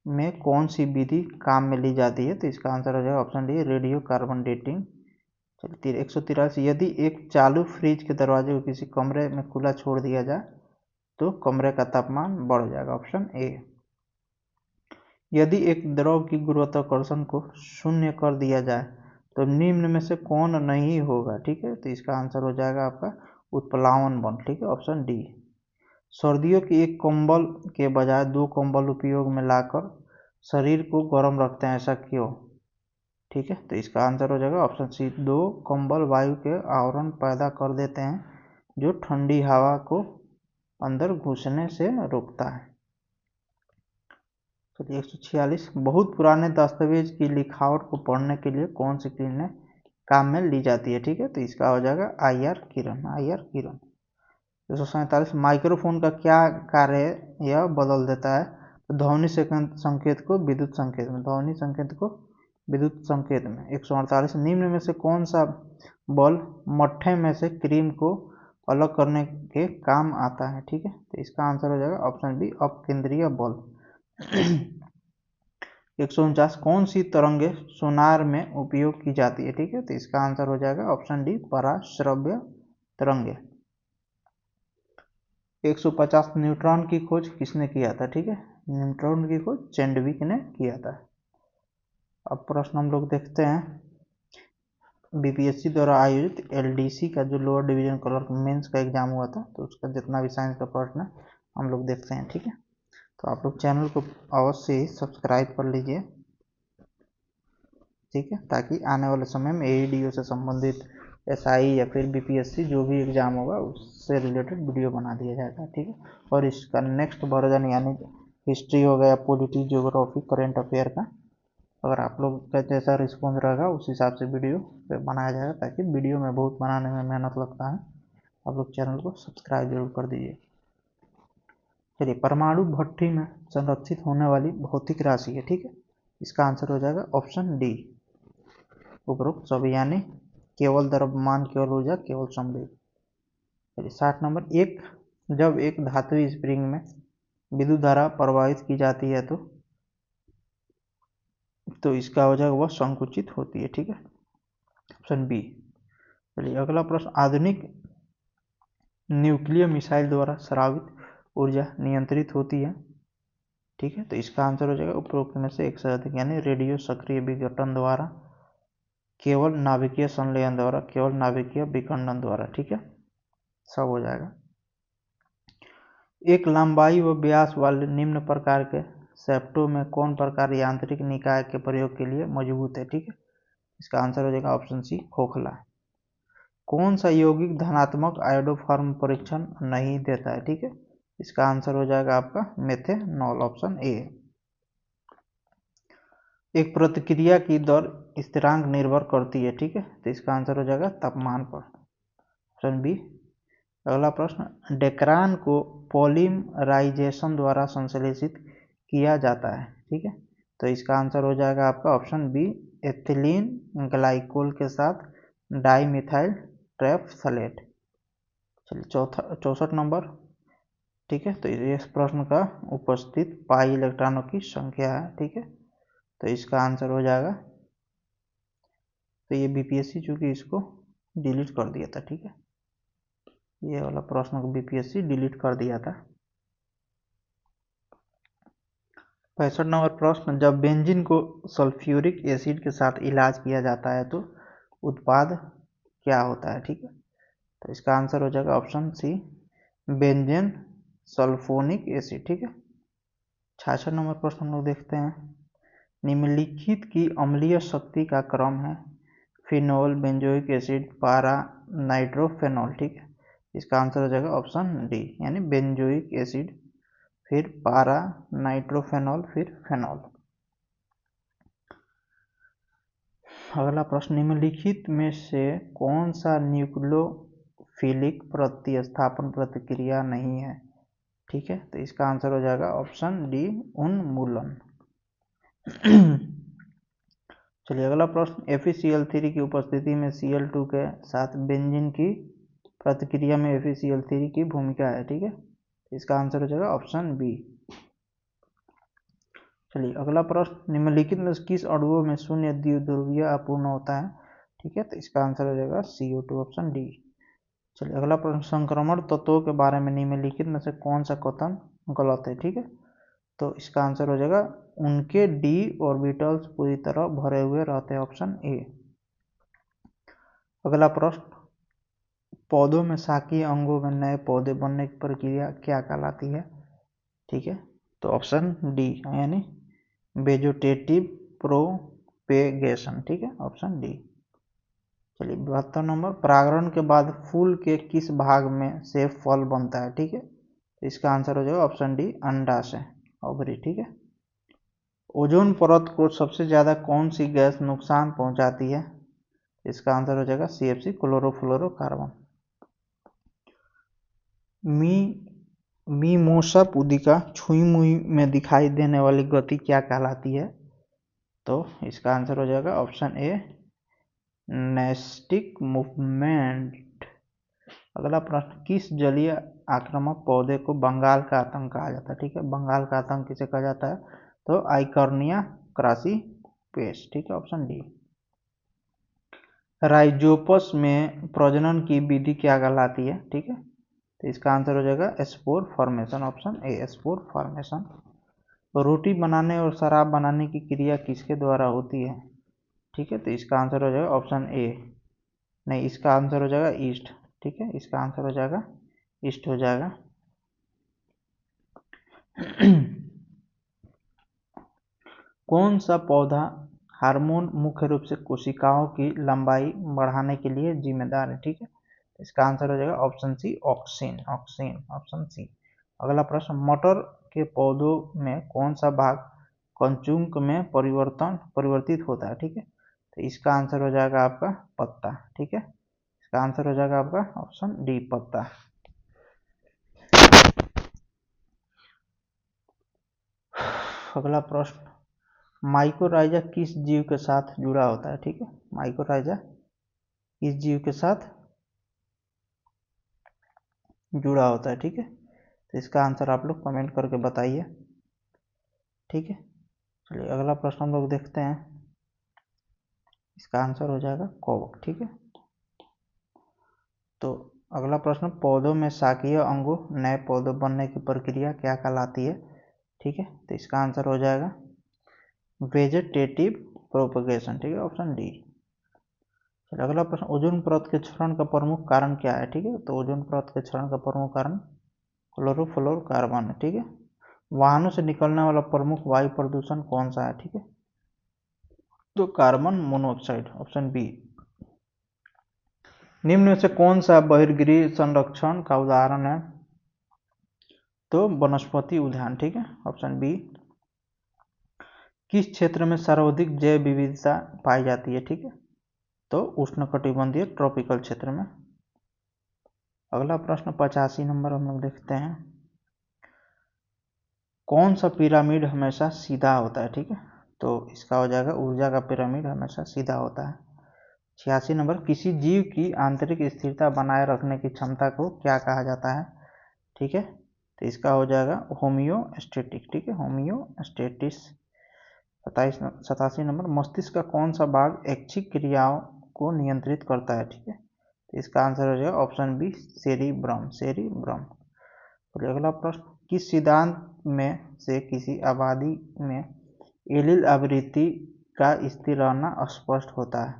Speaker 1: में कौन सी विधि काम में ली जाती है? तो इसका आंसर हो जाएगा option D radio carbon dating. चलिए, 183, यदि एक चालू फ्रिज के दरवाजे को किसी कमरे में खुला छोड़ दिया जाए तो कमरे का तापमान बढ़ जाएगा, ऑप्शन ए। यदि एक द्रव की गुरुत्वाकर्षण को शून्य कर दिया जाए तो निम्न में से कौन नहीं होगा? ठीक है, तो इसका आंसर हो जाएगा आपका उत्प्लावन बल। ठीक है, ऑप्शन डी। सर्दियों की एक कंबल के बजाय 2 कंबल उपयोग में लाकर शरीर को गर्म रखते हैं, ऐसा क्यों? ठीक है, तो इसका आंसर हो जाएगा ऑप्शन सी, 2 कंबल वायु के आवरण पैदा कर देते हैं जो ठंडी हवा को अंदर घुसने से रोकता है। चलिए, 146, बहुत पुराने दस्तावेज की लिखावट को पढ़ने के लिए कौन सी किरणें काम में ली जाती है? ठीक है, तो इसका हो जाएगा IR किरण, IR किरण। 147, माइक्रोफोन का क्या कार्य है? यह बदल देता है तो ध्वनि संकेत को विद्युत संकेत में, ध्वनि संकेत को विद्युत संकेत में। 148, निम्न में से कौन सा बल मट्ठे में से क्रीम को अलग करने के काम आता है? ठीक है, तो इसका आंसर हो जाएगा ऑप्शन बी अपकेंद्रीय बल। 149, कौन सी तरंगे सोनार में उपयोग की जाती है? ठीक है, तो इसका आंसर हो जाएगा ऑप्शन डी पराश्रव्य तरंगे। 150, न्यूट्रॉन की खोज किसने किया था? ठीक है, न्यूट्रॉन की खोज चैडविक ने किया था। अब प्रश्न हम लोग देखते हैं, बीपीएससी द्वारा आयोजित LDC का जो लोअर डिवीजन क्लर्क मेंस का एग्जाम हुआ था, तो उसका जितना भी साइंस का प्रश्न है हम लोग देखते हैं। ठीक है, तो आप लोग चैनल को अवश्य ही सब्सक्राइब कर लीजिए, ठीक है, ताकि आने वाले समय में AEDO से संबंधित SI या फिर BPSC जो भी एग्जाम होगा उससे रिलेटेड वीडियो बना दिया जाएगा। ठीक है, और इसका नेक्स्ट वर्जन यानी हिस्ट्री हो गया, पॉलिटी, ज्योग्राफी, करंट अफेयर का, अगर आप लोग का जैसा रिस्पॉन्स रहेगा उस हिसाब से वीडियो बनाया जाएगा, ताकि वीडियो में बहुत बनाने में मेहनत लगता है। आप लोग चैनल को सब्सक्राइब जरूर कर दीजिए। चलिए, परमाणु भट्ठी में संरक्षित होने वाली भौतिक राशि है। ठीक है, इसका आंसर हो जाएगा ऑप्शन डी उपरोक्त सभी, यानी केवल द्रव्यमान, केवल ऊर्जा, केवल संवेग। चलिए, 60 नंबर, जब एक धातुई स्प्रिंग में विद्युत धारा प्रवाहित की जाती है तो इसका हो जाएगा वह संकुचित होती है। ठीक है, ऑप्शन बी। चलिए, अगला प्रश्न, आधुनिक न्यूक्लियर मिसाइल द्वारा स्रावित ऊर्जा नियंत्रित होती है। ठीक है, तो इसका आंसर हो जाएगा उपरोक्त में से एक से अधिक, यानी रेडियो सक्रिय विघटन द्वारा, केवल नाभिकीय संलयन द्वारा, केवल नाभिकीय विखंडन द्वारा। ठीक है, सब हो जाएगा। एक लंबाई व व्यास वाले निम्न प्रकार के सेप्टो में कौन प्रकार यांत्रिक निकाय के प्रयोग के लिए मजबूत है? ठीक है, इसका आंसर हो जाएगा ऑप्शन सी खोखला। कौन सा यौगिक धनात्मक आयोडोफॉर्म परीक्षण नहीं देता है? ठीक है, इसका आंसर हो जाएगा आपका मेथेनॉल, ऑप्शन ए। एक प्रतिक्रिया की दर स्थिरांक निर्भर करती है। ठीक है, तो इसका आंसर हो जाएगा तापमान पर, ऑप्शन बी। अगला प्रश्न, डेक्रान को पॉलीमराइजेशन द्वारा संश्लेषित किया जाता है। ठीक है, तो इसका आंसर हो जाएगा आपका ऑप्शन बी एथिलीन ग्लाइकोल के साथ डाइमिथाइल ट्रेपथलेट। चलिए, 64 नंबर। ठीक है, तो इस प्रश्न का उपस्थित पाई इलेक्ट्रॉनों की संख्या है। ठीक है, तो इसका आंसर हो जाएगा, तो ये बीपीएससी चूंकि इसको डिलीट कर दिया था। ठीक है, ये वाला प्रश्न को बीपीएससी डिलीट कर दिया था। 65 नंबर प्रश्न, जब बेंजीन को सल्फ्यूरिक एसिड के साथ इलाज किया जाता है तो उत्पाद क्या होता है? ठीक है, तो इसका आंसर हो जाएगा option C benzene sulphonic acid. ठीक है, 66 नंबर प्रश्न हम लोग देखते हैं, निम्नलिखित की अम्लीय शक्ति का क्रम है। फिनोल, बेंजोइक एसिड, पारा, नाइट्रोफेनॉल। ठीक है, इसका आंसर हो जाएगा ऑप्शन डी, यानी बेंजोइक एसिड, फिर पारा, नाइट्रोफेनॉल, फिर फेनॉल। अगला प्रश्न, निम्नलिखित में से कौन सा न्यूक्लियोफिलिक प्रतिस्थापन प्रतिक्रिया नहीं है? ठीक है, तो इसका आंसर हो जाएगा ऑप्शन डी, उन्मूलन। चलिए अगला प्रश्न, FeCl3 की उपस्थिति में Cl2 के साथ बेंजीन की प्रतिक्रिया में FeCl3 की भूमिका है। ठीक है, इसका आंसर हो जाएगा ऑप्शन बी। चलिए अगला प्रश्न, निम्नलिखित में किस अणुओं में शून्य द्विध्रुवीय अपूर्ण होता है? ठीक है, तो इसका आंसर हो जाएगा CO2, ऑप्शन डी। चलिए अगला प्रश्न, संक्रमण तत्वों के बारे में निम्नलिखित में से कौन सा कथन गलत है? ठीक है, तो इसका आंसर हो जाएगा उनके डी ऑर्बिटल्स पूरी तरह भरे हुए रहते हैं, ऑप्शन ए। अगला प्रश्न, पौधों में शाकीय अंगों में नए पौधे बनने की प्रक्रिया क्या कहलाती है? ठीक है, तो ऑप्शन डी, यानी वेजिटेटिव प्रोपेगेशन। ठीक है, ऑप्शन डी। चलिए 72 नंबर, परागण के बाद फूल के किस भाग में से फल बनता है? ठीक है, तो इसका आंसर हो जाएगा ऑप्शन डी, अंडा से, ओवरी। ठीक है, ओजोन परत को सबसे ज्यादा कौन सी गैस नुकसान पहुंचाती है? इसका आंसर हो जाएगा CFC, क्लोरोफ्लोरोकार्बन। मीमोसा पुदिका छुई मुई में दिखाई देने वाली गति क्या कहलाती है? तो इसका आंसर हो जाएगा ऑप्शन ए, नेस्टिक मूवमेंट। अगला प्रश्न, किस जलीय आक्रामक पौधे को बंगाल का आतंक कहा जाता है? ठीक है, बंगाल का आतंक किसे कहा जाता है? तो आइकॉर्निया क्रासीपेस। ठीक है, ऑप्शन डी। राइजोपस में प्रजनन की विधि क्या कहलाती है? ठीक है, तो इसका आंसर हो जाएगा spore formation, option A, spore formation. रोटी बनाने और शराब बनाने की क्रिया किसके द्वारा होती है? ठीक है, तो इसका आंसर हो जाएगा ऑप्शन ए, नहीं, इसका आंसर हो जाएगा ईस्ट। ठीक है, इसका आंसर हो जाएगा ईस्ट हो जाएगा। कौन सा पौधा हार्मोन मुख्य रूप से कोशिकाओं की लंबाई बढ़ाने के लिए जिम्मेदार है? ठीक है, इसका आंसर हो जाएगा option C, auxin, auxin, option C. अगला प्रश्न, मटर के पौधों में कौन सा भाग कंचुक में परिवर्तित होता है? ठीक है, तो इसका आंसर हो जाएगा आपका पत्ता। ठीक है, इसका आंसर हो जाएगा आपका ऑप्शन डी, पत्ता। अगला प्रश्न, माइकोराइजा किस जीव के साथ जुड़ा होता है? ठीक है, माइकोराइजा किस जीव के साथ जुड़ा होता है? ठीक है, तो इसका आंसर आप लोग कमेंट करके बताइए। ठीक है, चलिए अगला प्रश्न हम लोग देखते हैं, इसका आंसर हो जाएगा कवक। ठीक है, तो अगला प्रश्न, पौधों में शाकीय अंगों नए पौधे बनने की प्रक्रिया क्या कहलाती है? ठीक है, तो इसका आंसर हो जाएगा वेजिटेटिव प्रोपगेशन। ठीक है, ऑप्शन डी। अगला प्रश्न, ओजोन परत के क्षरण का प्रमुख कारण क्या है? ठीक है, तो ओजोन परत के क्षरण का प्रमुख कारण क्लोरोफ्लोरोकार्बन है। ठीक है, वाहनों से निकलने वाला प्रमुख वायु प्रदूषण कौन सा है? ठीक है, तो कार्बन मोनोऑक्साइड, ऑप्शन बी। निम्न में से कौन सा बहिर्गृह संरक्षण का उदाहरण है? तो वनस्पति उद्यान। ठीक है, ऑप्शन बी। किस क्षेत्र में सर्वाधिक जैव विविधता पाई जाती है? ठीक है, तो उष्णकटिबंधीय ट्रॉपिकल क्षेत्र में। अगला प्रश्न 85 नंबर हम लोग देखते हैं, कौन सा पिरामिड हमेशा सीधा होता है? ठीक है, तो इसका हो जाएगा ऊर्जा का पिरामिड हमेशा सीधा होता है। 86 नंबर, किसी जीव की आंतरिक स्थिरता बनाए रखने की क्षमता को क्या कहा जाता है? ठीक है, तो इसका हो जाएगा होमियोस्टेटिक। ठीक है, होमियोस्टेटिस। 87 नंबर, मस्तिष्क का कौन सा भाग ऐच्छिक क्रियाओं को नियंत्रित करता है? ठीक है, तो इसका आंसर हो जाएगा ऑप्शन बी, सेरिब्रम, सेरिब्रम। और अगला प्रश्न, किस सिद्धांत में से किसी आबादी में एलील आवृत्ति का स्थिर रहना स्पष्ट होता है?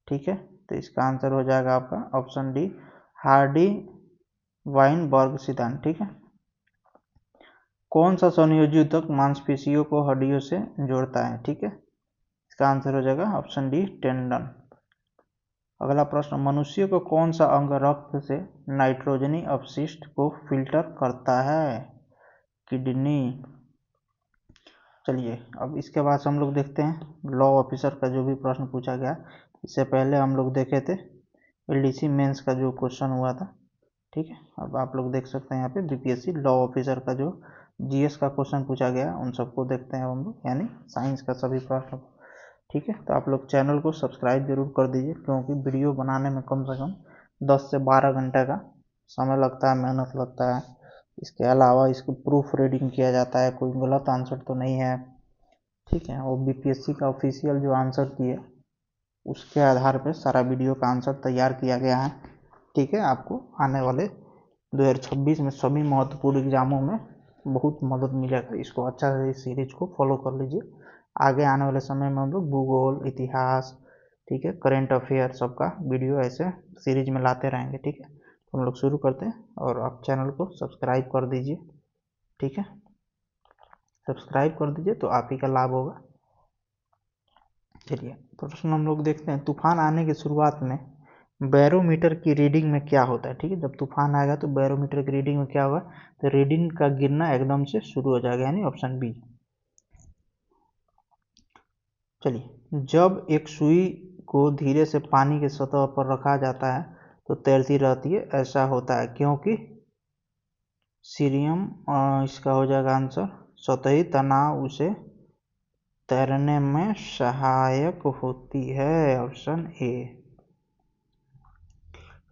Speaker 1: ठीक है, तो इसका आंसर हो जाएगा आपका ऑप्शन डी, हार्डी वाइनबर्ग सिद्धांत। ठीक है, कौन सा संयोजी ऊतक मांसपेशियों को हड्डियों से जोड़ता है? ठीक है, इसका आंसर हो जाएगा ऑप्शन डी, टेंडन। अगला प्रश्न, मनुष्य को कौन सा अंग रक्त से नाइट्रोजनी अपशिष्ट को फिल्टर करता है? किडनी। चलिए अब इसके बाद हम लोग देखते हैं लॉ ऑफिसर का जो भी प्रश्न पूछा गया। इससे पहले हम लोग देखे थे एलडीसी मेंस का जो क्वेश्चन हुआ था। ठीक है, अब आप लोग देख सकते हैं यहाँ पे बीपीएससी लॉ ऑफिसर का जो जीएस का क्वेश्चन पूछा गया उन सबको देखते हैं हम लोग, यानी साइंस का सभी प्रश्न। ठीक है, तो आप लोग चैनल को सब्सक्राइब जरूर कर दीजिए, क्योंकि वीडियो बनाने में कम से कम 10 से 12 घंटे का समय लगता है, मेहनत लगता है। इसके अलावा इसको प्रूफ रीडिंग किया जाता है, कोई गलत आंसर तो नहीं है। ठीक है, और बीपीएससी का ऑफिशियल जो आंसर किए उसके आधार पर सारा वीडियो का आंसर तैयार किया गया है। ठीक है, आपको आने वाले 2026 में सभी महत्वपूर्ण एग्जामों में बहुत मदद मिलेगा। इसको अच्छा से इस सीरीज को फॉलो कर लीजिए। आगे आने वाले समय में हम लोग भूगोल, इतिहास, ठीक है, करंट अफेयर सबका वीडियो ऐसे सीरीज में लाते रहेंगे। ठीक है, तो हम लोग शुरू करते हैं और आप चैनल को सब्सक्राइब कर दीजिए। ठीक है, सब्सक्राइब कर दीजिए तो आप ही का लाभ होगा। चलिए प्रश्न हम लोग देखते हैं, तूफान आने की शुरुआत में बैरोमीटर की रीडिंग में क्या होता है? ठीक है, जब तूफान आएगा तो बैरोमीटर की रीडिंग में क्या होगा? तो रीडिंग का गिरना एकदम से शुरू हो जाएगा, यानी ऑप्शन बी। चलिए, जब एक सुई को धीरे से पानी की सतह पर रखा जाता है तो तैरती रहती है, ऐसा होता है क्योंकि सीरियम, इसका हो जाएगा आंसर, सतही तनाव उसे तैरने में सहायक होती है, ऑप्शन ए।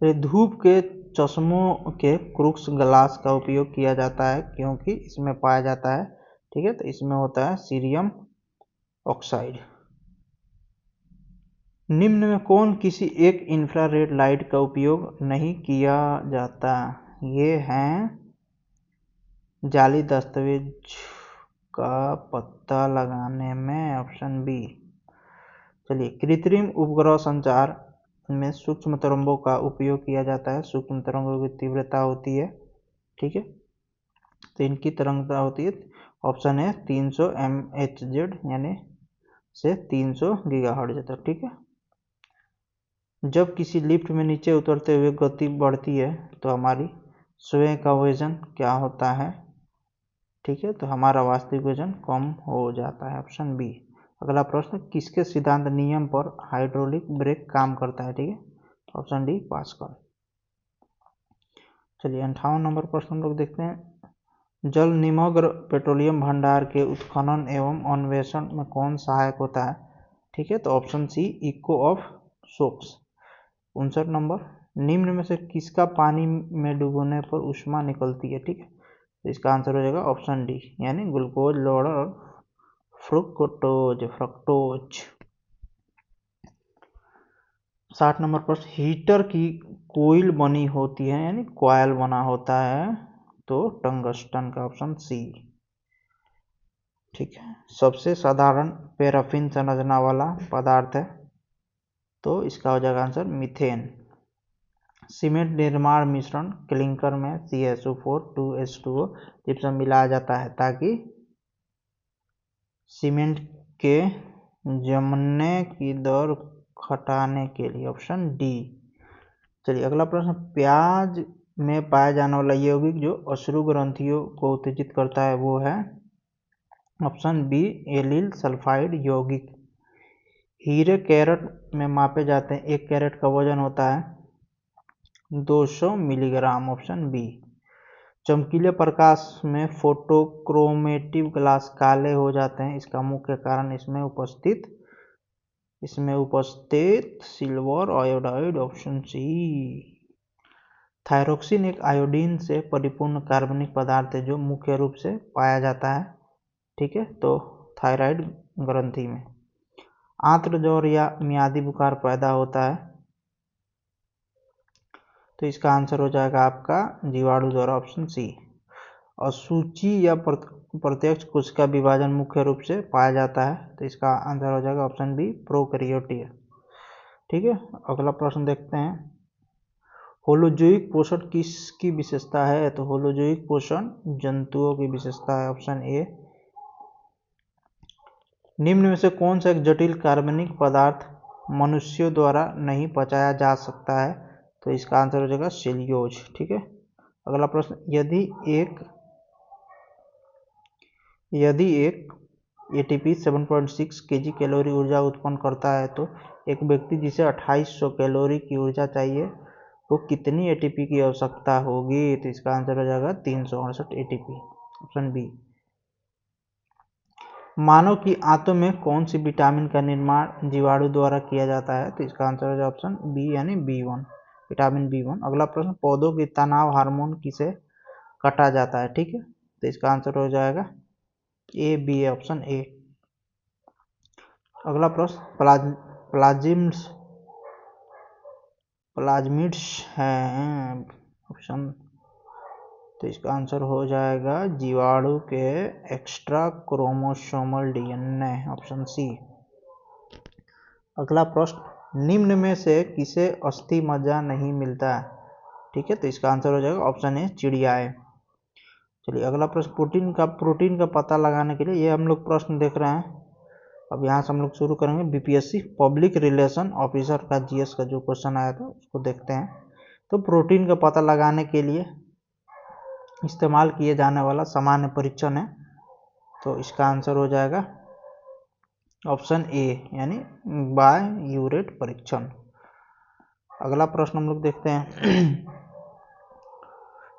Speaker 1: धूप के चश्मों के क्रूक्स ग्लास का उपयोग किया जाता है क्योंकि इसमें पाया जाता है, ठीक है, तो इसमें होता है सीरियम ऑक्साइड। निम्न में कौन किसी एक इंफ्रारेड लाइट का उपयोग नहीं किया जाता? ये हैं जाली दस्तावेज का पता लगाने में, ऑप्शन बी। चलिए, कृत्रिम उपग्रह संचार में सूक्ष्म तरंगों का उपयोग किया जाता है। सूक्ष्म तरंगों की तीव्रता होती है, ठीक है, तो इनकी तरंगता होती है, ऑप्शन है 300 MHz यानी से 300 गीगाहर्ट्ज तक। ठीक है, जब किसी लिफ्ट में नीचे उतरते हुए गति बढ़ती है तो हमारी स्वयं का वजन क्या होता है? ठीक है, तो हमारा वास्तविक वजन कम हो जाता है, ऑप्शन बी। अगला प्रश्न, किसके सिद्धांत नियम पर हाइड्रोलिक ब्रेक काम करता है? ठीक है, ऑप्शन डी, पास्कल। चलिए 58 नंबर प्रश्न हम लोग देखते हैं, जल निमग्न पेट्रोलियम भंडार के उत्खनन एवं अन्वेषण में कौन सहायक होता है? ठीक है, तो option C, echo of socks. 59 number, निम्न में से किसका पानी में डुबोने पर ऊष्मा निकलती है? ठीक है, तो इसका आंसर हो जाएगा ऑप्शन डी, यानी ग्लूकोज, लोड़ा और फ्रुक्टोज। 60 नंबर पर, हीटर की कोईल बनी होती है, यानी कॉयल बना होता है, तो टंगस्टन का, ऑप्शन सी। ठीक है, सबसे साधारण पैराफिन संरचना वाला पदार्थ है, तो इसका हो जाएगा आंसर मीथेन। सीमेंट निर्माण मिश्रण क्लिंकर में CaSO4 2H2O जिप्सम मिलाया जाता है ताकि सीमेंट के जमने की दर घटाने के लिए, ऑप्शन डी। चलिए अगला प्रश्न, प्याज में पाया जाने वाला यौगिक जो अश्रु ग्रंथियों को उत्तेजित करता है वो है, ऑप्शन बी, एलिल सल्फाइड यौगिक। हीरे कैरेट में मापे जाते हैं, 1 कैरेट का वजन होता है 200 मिलीग्राम, ऑप्शन बी। चमकीले प्रकाश में फोटोक्रोमेटिव ग्लास काले हो जाते हैं, इसका मुख्य कारण इसमें उपस्थित silver iodide, option C. Thyroxine एक आयोडीन से परिपूर्ण कार्बनिक पदार्थ है जो मुख्य रूप से पाया जाता है, ठीक है, तो थायराइड ग्रंथि में। आंत्रज्वर या मियादी बुखार पैदा होता है, तो इसका आंसर हो जाएगा आपका जीवाणु द्वारा, ऑप्शन सी। अशुचि या प्रत्यक्ष कोशिका विभाजन मुख्य रूप से पाया जाता है, तो इसका आंसर हो जाएगा ऑप्शन बी, प्रोकैरियोटिक। ठीक है, अगला प्रश्न देखते हैं, होलोजोइक पोषण किसकी विशेषता है? तो होलोजोइक पोषण जंतुओं की विशेषता है, ऑप्शन ए। निम्न में से कौन सा एक जटिल कार्बनिक पदार्थ मनुष्यों द्वारा नहीं पचाया जा सकता है? तो इसका आंसर हो जाएगा सेल्यूलोज। ठीक है। अगला प्रश्न, यदि एक एटीपी 7.6 kg कैलोरी ऊर्जा उत्पन्न करता है तो एक व्यक्ति जिसे 2800 कैलोरी की ऊर्जा चाहिए वो कितनी एटीपी की आवश्यकता होगी? तो इसका आंसर हो जाएगा 368 एटीपी, ऑप्शन बी। मानव की आंतों में कौन सी विटामिन का निर्माण जीवाणु द्वारा किया जाता है? तो इसका आंसर हो जाएगा ऑप्शन बी यानी B1, विटामिन B1। अगला प्रश्न, पौधों के तनाव हार्मोन किसे कटा जाता है? ठीक है, तो इसका आंसर हो जाएगा ए बी, ऑप्शन ए। अगला प्रश्न, प्लाज्मिड्स हैं, ऑप्शन, तो इसका आंसर हो जाएगा जीवाणु के extra chromosomal DNA, option C. अगला प्रश्न, निम्न में से किसे अस्थि मज्जा नहीं मिलता? ठीक है, तो इसका आंसर हो जाएगा ऑप्शन ए, चिड़ियाएं। चलिए अगला प्रश्न, प्रोटीन का पता लगाने के लिए, ये हम लोग प्रश्न देख रहे हैं। अब यहाँ से हम लोग शुरू करेंगे बीपीएससी पब्लिक रिलेशन ऑफिसर का जीएस का जो क्वेश्चन आया था उसको देखते हैं। तो प्रोटीन का पता लगाने के लिए इस्तेमाल किए जाने वाला सामान्य परीक्षण है, तो इसका आंसर हो जाएगा ऑप्शन ए यानी बाययूरेट परीक्षण। अगला प्रश्न हम लोग देखते हैं।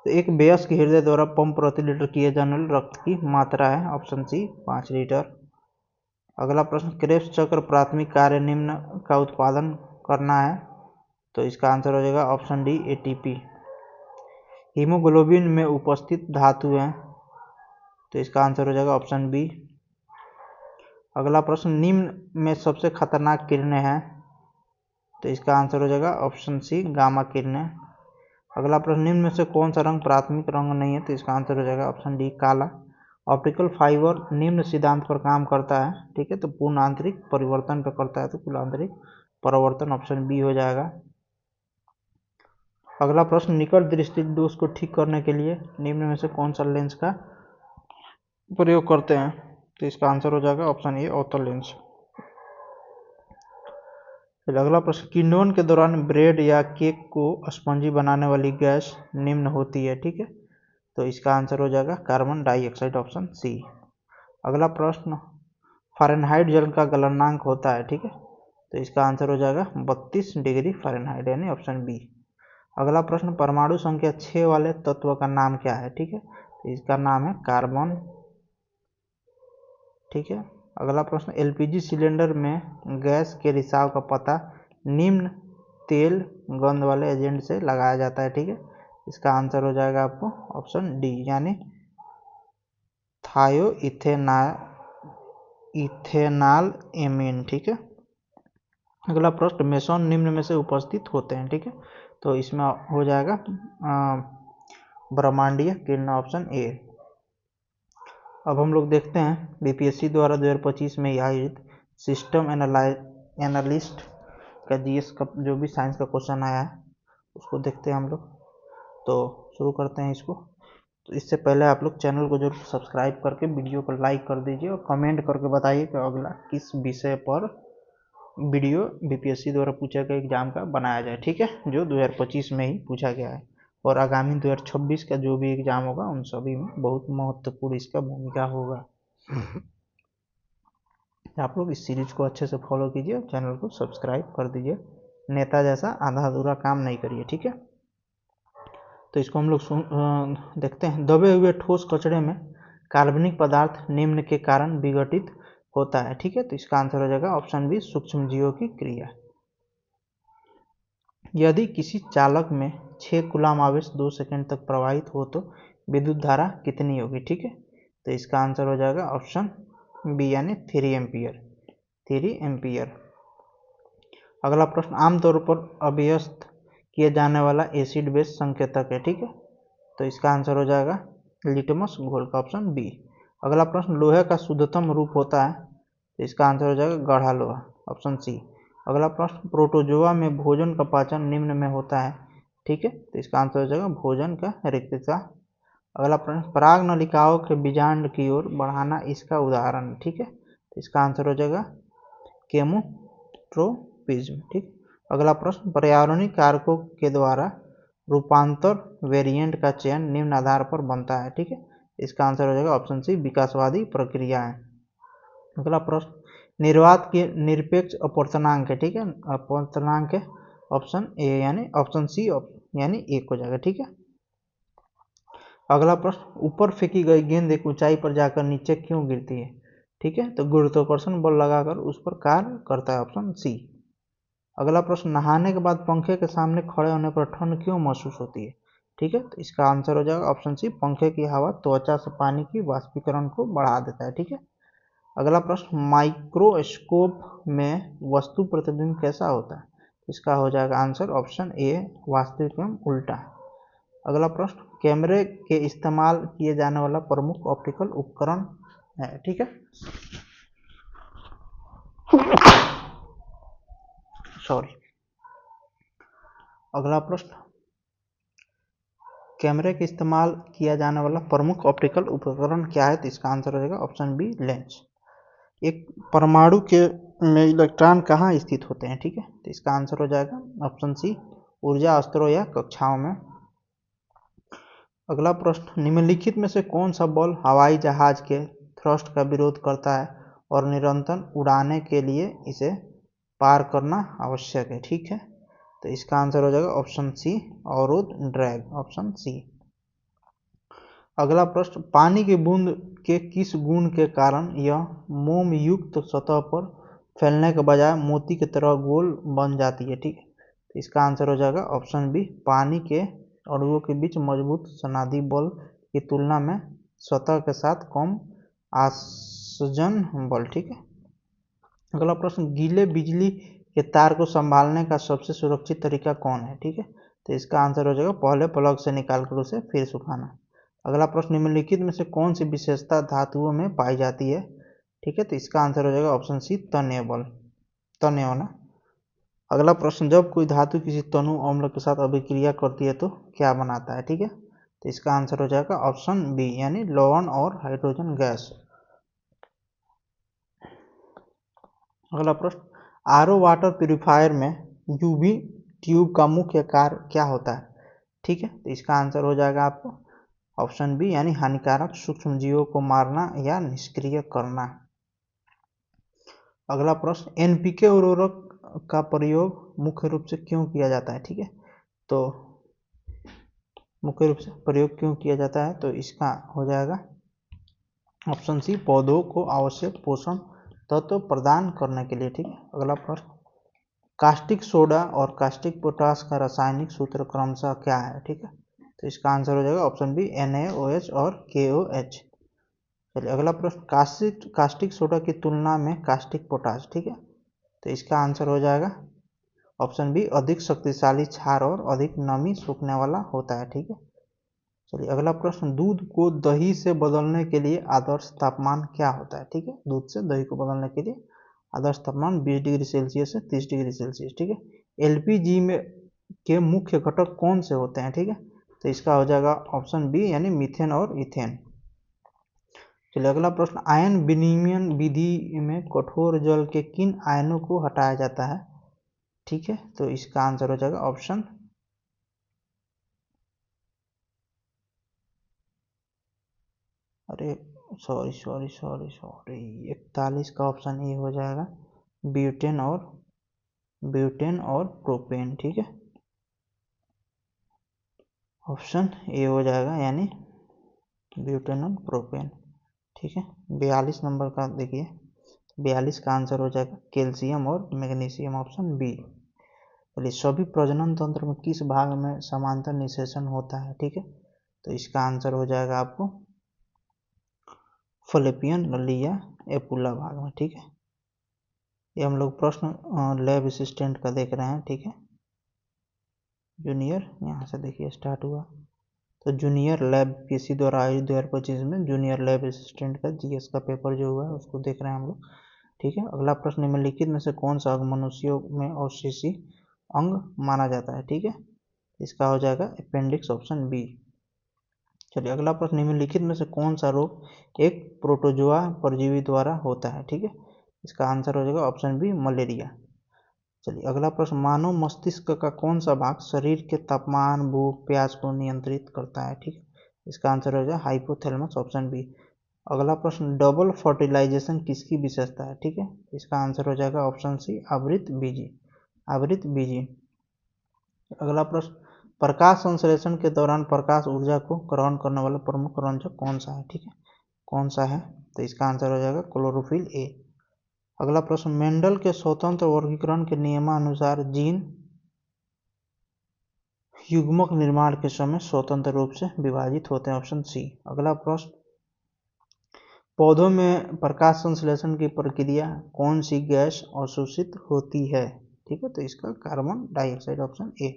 Speaker 1: तो एक वयस्क हृदय द्वारा पंप प्रति लीटर किए जाने वाले रक्त की मात्रा है, ऑप्शन सी 5 लीटर। अगला प्रश्न, क्रेब्स चक्र प्राथमिक कार्य निम्न का उत्पादन करना है, तो इसका आंसर हो जाएगा ऑप्शन डी, एटीपी। हीमोग्लोबिन में उपस्थित धातु है, तो इसका आंसर हो जाएगा ऑप्शन बी। अगला प्रश्न, निम्न में सबसे खतरनाक किरणें हैं, तो इसका आंसर हो जाएगा ऑप्शन सी, गामा किरणें। अगला प्रश्न, निम्न में से कौन सा रंग प्राथमिक रंग नहीं है? तो इसका आंसर हो जाएगा ऑप्शन डी, काला। ऑप्टिकल फाइबर निम्न सिद्धांत पर काम करता है, ठीक है, तो पूर्ण आंतरिक परिवर्तन पर करता है, तो कुल आंतरिक परिवर्तन, ऑप्शन बी हो जाएगा। अगला प्रश्न, निकट दृष्टि दोष को ठीक करने के लिए निम्न में से कौन सा लेंस का प्रयोग करते हैं? तो इसका आंसर हो जाएगा ऑप्शन ए, अवतल लेंस। फिर अगला प्रश्न, किण्वन के दौरान ब्रेड या केक को स्पंजी बनाने वाली गैस निम्न होती है, ठीक है, तो इसका आंसर हो जाएगा कार्बन डाइऑक्साइड, ऑप्शन सी। अगला प्रश्न, फ़ारेनहाइट जल का गलनांक होता है, ठीक है, तो इसका आंसर हो जाएगा 32 डिग्री फ़ारेनहाइट यानी ऑप्शन बी। अगला प्रश्न, परमाणु संख्या 6 वाले तत्व का नाम क्या है? ठीक है, तो इसका नाम है कार्बन, ठीक है। अगला प्रश्न, एलपीजी सिलेंडर में गैस के रिसाव का पता निम्न तेल गंध वाले एजेंट से लगाया जाता है, ठीक है, इसका आंसर हो जाएगा आपको ऑप्शन डी यानी थायो इथेनॉल एमीन, ठीक है। अगला प्रश्न, मेसोन निम्न में से उपस्थित होते हैं, ठीक है, तो इसमें हो जाएगा ब्रह्मांडीय किरण, ऑप्शन ए। अब हम लोग देखते हैं बीपीएससी द्वारा 2025 में आयोजित सिस्टम एनालिस्ट का जीएस का जो भी साइंस का क्वेश्चन आया है उसको देखते हैं हम लोग। तो शुरू करते हैं इसको। तो इससे पहले आप लोग चैनल को जरूर सब्सक्राइब करके वीडियो को लाइक कर दीजिए और कमेंट करके बताइए कि अगला किस विषय पर वीडियो बीपीएससी द्वारा पूछा गया एग्जाम का बनाया जाए, ठीक है, जो 2025 में ही पूछा गया है। और आगामी 2026 का जो भी एग्जाम होगा उन सभी में बहुत महत्वपूर्ण इसका भूमिका होगा। आप लोग इस सीरीज को अच्छे से फॉलो कीजिए, चैनल को सब्सक्राइब कर दीजिए, नेता जैसा आधा अधूरा काम नहीं करिए, ठीक है। तो इसको हम लोग देखते हैं। दबे हुए ठोस कचड़े में कार्बनिक पदार्थ निम्न के कारण विघटित होता है, ठीक है, तो इसका आंसर हो जाएगा ऑप्शन बी, सूक्ष्म जीवों की क्रिया। यदि किसी चालक में 6 कूलाम आवेश 2 सेकंड तक प्रवाहित हो तो विद्युत धारा कितनी होगी? ठीक है, तो इसका आंसर हो जाएगा ऑप्शन बी यानी 3 एम्पियर। अगला प्रश्न, आमतौर पर अभ्यस्त किए जाने वाला एसिड बेस संकेतक है, ठीक है, तो इसका आंसर हो जाएगा लिटमस घोल का, ऑप्शन बी। अगला प्रश्न, लोहे का शुद्धतम रूप होता है, तो इसका आंसर हो जाएगा गाढ़ा लोहा, ऑप्शन सी। अगला प्रश्न, प्रोटोजोआ में भोजन का पाचन निम्न में होता है, ठीक है, तो इसका आंसर हो जाएगा भोजन का रिक्तता। अगला प्रश्न, पराग नलिकाओं के बीजांड की ओर बढ़ाना इसका उदाहरण। ठीक है, तो इसका आंसर हो जाएगा केमोट्रोपिज्म। ठीक, अगला प्रश्न, पर्यावरणीय कारकों के द्वारा रूपांतर वेरिएंट का चयन निम्न आधार पर बनता है। ठीक है, इसका आंसर हो जाएगा ऑप्शन सी विकासवादी प्रक्रिया है। अगला प्रश्न, निर्वात के निरपेक्ष अपवर्तनांक है। ठीक है, अपवर्तनांक है ऑप्शन ए यानी ऑप्शन सी यानी एक हो जाएगा। ठीक है, अगला प्रश्न, ऊपर फेंकी गई गेंद एक ऊंचाई पर जाकर नीचे क्यों गिरती है। ठीक है, तो गुरुत्वाकर्षण बल लगाकर उस पर कार्य करता है, ऑप्शन सी। अगला प्रश्न, नहाने के बाद पंखे के सामने खड़े होने पर ठंड क्यों महसूस होती है। ठीक है, तो इसका आंसर हो जाएगा ऑप्शन सी, पंखे की हवा त्वचा से पानी की वाष्पीकरण को बढ़ा देता है। ठीक है, अगला प्रश्न, माइक्रोस्कोप में वस्तु प्रतिबिंब कैसा होता है। इसका हो जाएगा आंसर ऑप्शन ए वास्तविक एवं उल्टा। अगला प्रश्न, कैमरे के इस्तेमाल किए जाने वाला प्रमुख ऑप्टिकल उपकरण है। ठीक है, सॉरी। अगला प्रश्न, कैमरे के इस्तेमाल किया जाने वाला प्रमुख ऑप्टिकल उपकरण क्या है। तो इसका आंसर हो जाएगा ऑप्शन बी लेंस। एक परमाणु के में इलेक्ट्रॉन कहाँ स्थित होते हैं। ठीक है, तो इसका आंसर हो जाएगा ऑप्शन सी ऊर्जा स्तरों या कक्षाओं में। अगला प्रश्न, निम्नलिखित में से कौन सा बल हवाई जहाज के थ्रस्ट का विरोध करता है और निरंतर उड़ाने के लिए इसे पार करना आवश्यक है। ठीक है, तो इसका आंसर हो जाएगा ऑप्शन सी अवरोध ड्रैग, ऑप्शन सी। अगला प्रश्न, पानी की बूंद के किस गुण के कारण यह मोम युक्त सतह पर फैलने के बजाय मोती की तरह गोल बन जाती है। ठीक है, तो इसका आंसर हो जाएगा ऑप्शन बी पानी के अणुओं के बीच मजबूत सनादी बल की तुलना में सतह के साथ कम आसंजन बल। ठीक है, अगला प्रश्न, गीले बिजली के तार को संभालने का सबसे सुरक्षित तरीका कौन है। ठीक है, तो इसका आंसर हो जाएगा पहले प्लग से निकालकर उसे फिर सुखाना। अगला प्रश्न, निम्नलिखित में से कौन सी विशेषता धातुओं में पाई जाती है। ठीक है, तो इसका आंसर हो जाएगा ऑप्शन सी तन्य बल, तन्य होना। अगला प्रश्न, जब कोई धातु किसी तनु अम्ल के साथ अभिक्रिया करती है तो क्या बनाता है। ठीक है, तो इसका आंसर हो जाएगा ऑप्शन बी यानी लवण और हाइड्रोजन गैस। अगला प्रश्न, आरओ वाटर प्यूरिफायर में यूवी ट्यूब का मुख्य कार्य क्या होता है। ठीक है, तो इसका आंसर हो जाएगा आपको ऑप्शन बी यानी हानिकारक सूक्ष्मजीवों को मारना या निष्क्रिय करना। अगला प्रश्न, एनपीके उर्वरक का प्रयोग मुख्य रूप से क्यों किया जाता है। ठीक है, तो मुख्य रूप से प्रयोग क्यों किया जाता है, तो इसका हो जाएगा ऑप्शन सी पौधों को आवश्यक पोषण तत्व प्रदान करने के लिए। ठीक है, अगला प्रश्न, कास्टिक सोडा और कास्टिक पोटास का रासायनिक सूत्र क्रमशः क्या है। ठीक है, तो इसका आंसर हो जाएगा ऑप्शन बी NaOH और KOH। चलिए अगला प्रश्न, कास्टिक सोडा की तुलना में कास्टिक पोटास। ठीक है, तो इसका आंसर हो जाएगा ऑप्शन बी अधिक शक्तिशाली क्षार और अधिक नमी सोखने वाला होता है। ठीक है, चलिए अगला प्रश्न, दूध को दही से बदलने के लिए आदर्श तापमान क्या होता है। ठीक है, दूध से दही को बदलने के लिए आदर्श तापमान 20 डिग्री सेल्सियस से 30 डिग्री सेल्सियस। ठीक है, एलपीजी में के मुख्य घटक कौन से होते हैं। ठीक है, तो इसका हो जाएगा ऑप्शन बी यानी मीथेन और इथेन। चलिए अगला प्रश्न, आयन विनिमय विधि में कठोर जल के किन आयनों को हटाया जाता है। ठीक है, तो इसका आंसर हो जाएगा ऑप्शन अरे सॉरी सॉरी सॉरी सॉरी 41 का ऑप्शन ए हो जाएगा ब्यूटेन और प्रोपेन। ठीक है, ऑप्शन ए हो जाएगा यानी ब्यूटेन और प्रोपेन। ठीक है, 42 नंबर का देखिए 42 का आंसर हो जाएगा कैल्शियम और मैग्नीशियम, ऑप्शन बी। चलिए सभी प्रजनन तंत्र में किस भाग में समांतर निषेचन होता है। ठीक है, तो इसका आंसर हो जाएगा आपको फलेपियन नली या एपुला भाग में। ठीक है, ये हम लोग प्रश्न लैब असिस्टेंट का देख रहे हैं। ठीक है, जूनियर यहाँ से देखिए स्टार्ट हुआ, तो जूनियर लैब पीएससी द्वारा आयोजित 2025 में जूनियर लैब असिस्टेंट का जीएस का पेपर जो हुआ है उसको देख रहे हैं हम लोग। ठीक है, अगला प्रश्न, निम्नलिखित में से कौन सा अंग मनुष्यों में अवशेषी अंग माना जाता है। ठीक है, इसका हो जाएगा अपेंडिक्स ऑप्शन बी। चलिए अगला प्रश्न, निम्नलिखित में से कौन सा रोग एक प्रोटोजोआ परजीवी द्वारा होता है? ठीक है, इसका आंसर हो जाएगा ऑप्शन बी मलेरिया। चलिए अगला प्रश्न, मानव मस्तिष्क का कौन सा भाग शरीर के तापमान, भूख, प्यास को नियंत्रित करता है? ठीक है, इसका आंसर हो जाएगा हाइपोथैलेमस ऑप्शन बी। अगला प्रश्न, डबल फर्टिलाइजेशन किसकी विशेषता है? ठीक है, इसका आंसर हो जाएगा ऑप्शन सी आवृत बीजी। आवृत बीजी। अगला प्रश्न, प्रकाश संश्लेषण के दौरान प्रकाश ऊर्जा को ग्रहण करने वाला प्रमुख रंजक कौन सा है? ठीक है, कौन सा है? तो इसका आंसर हो जाएगा क्लोरोफिल ए। अगला प्रश्न, मेंडल के स्वतंत्र वर्गीकरण के नियमानुसार जीन युग्मक निर्माण के समय स्वतंत्र रूप से विभाजित होते हैं, ऑप्शन सी। अगला प्रश्न, पौधों में प्रकाश संश्लेषण की प्रक्रिया कौन सी गैस अवशोषित होती है? ठीक है, तो इसका कार्बन डाइऑक्साइड, ऑप्शन ए।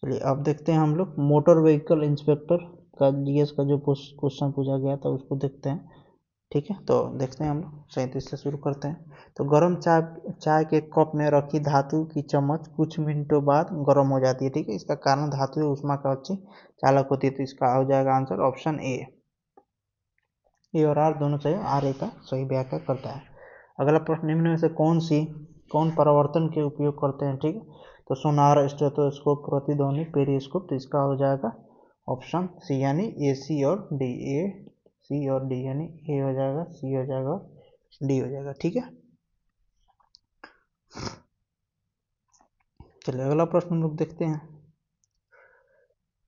Speaker 1: चलिए अब देखते हैं हम लोग मोटर व्हीकल इंस्पेक्टर का जीएस का जो क्वेश्चन पूछा गया था उसको देखते हैं। ठीक है, तो देखते हैं हम लोग 37 से शुरू करते हैं। तो गर्म चाय के कप में रखी धातु की चम्मच कुछ मिनटों बाद गर्म हो जाती है। ठीक है, इसका कारण धातु ऊष्मा का अच्छी चालक होती है, तो इसका हो जाएगा आंसर ऑप्शन ए। ए और आर दोनों सही, आर ए का सही व्याख्या करता है। अगला प्रश्न, निम्न में से कौन परावर्तन के उपयोग करते हैं? ठीक है, तो सोनार, स्टेथोस्कोप, प्रतिध्वनि, पेरिस्कोप, तो इसका हो जाएगा ऑप्शन सी यानी ए, सी और डी। ए, सी और डी, यानी ए हो जाएगा, सी हो जाएगा, डी हो जाएगा। ठीक है, चलिए अगला प्रश्न हम लोग देखते हैं,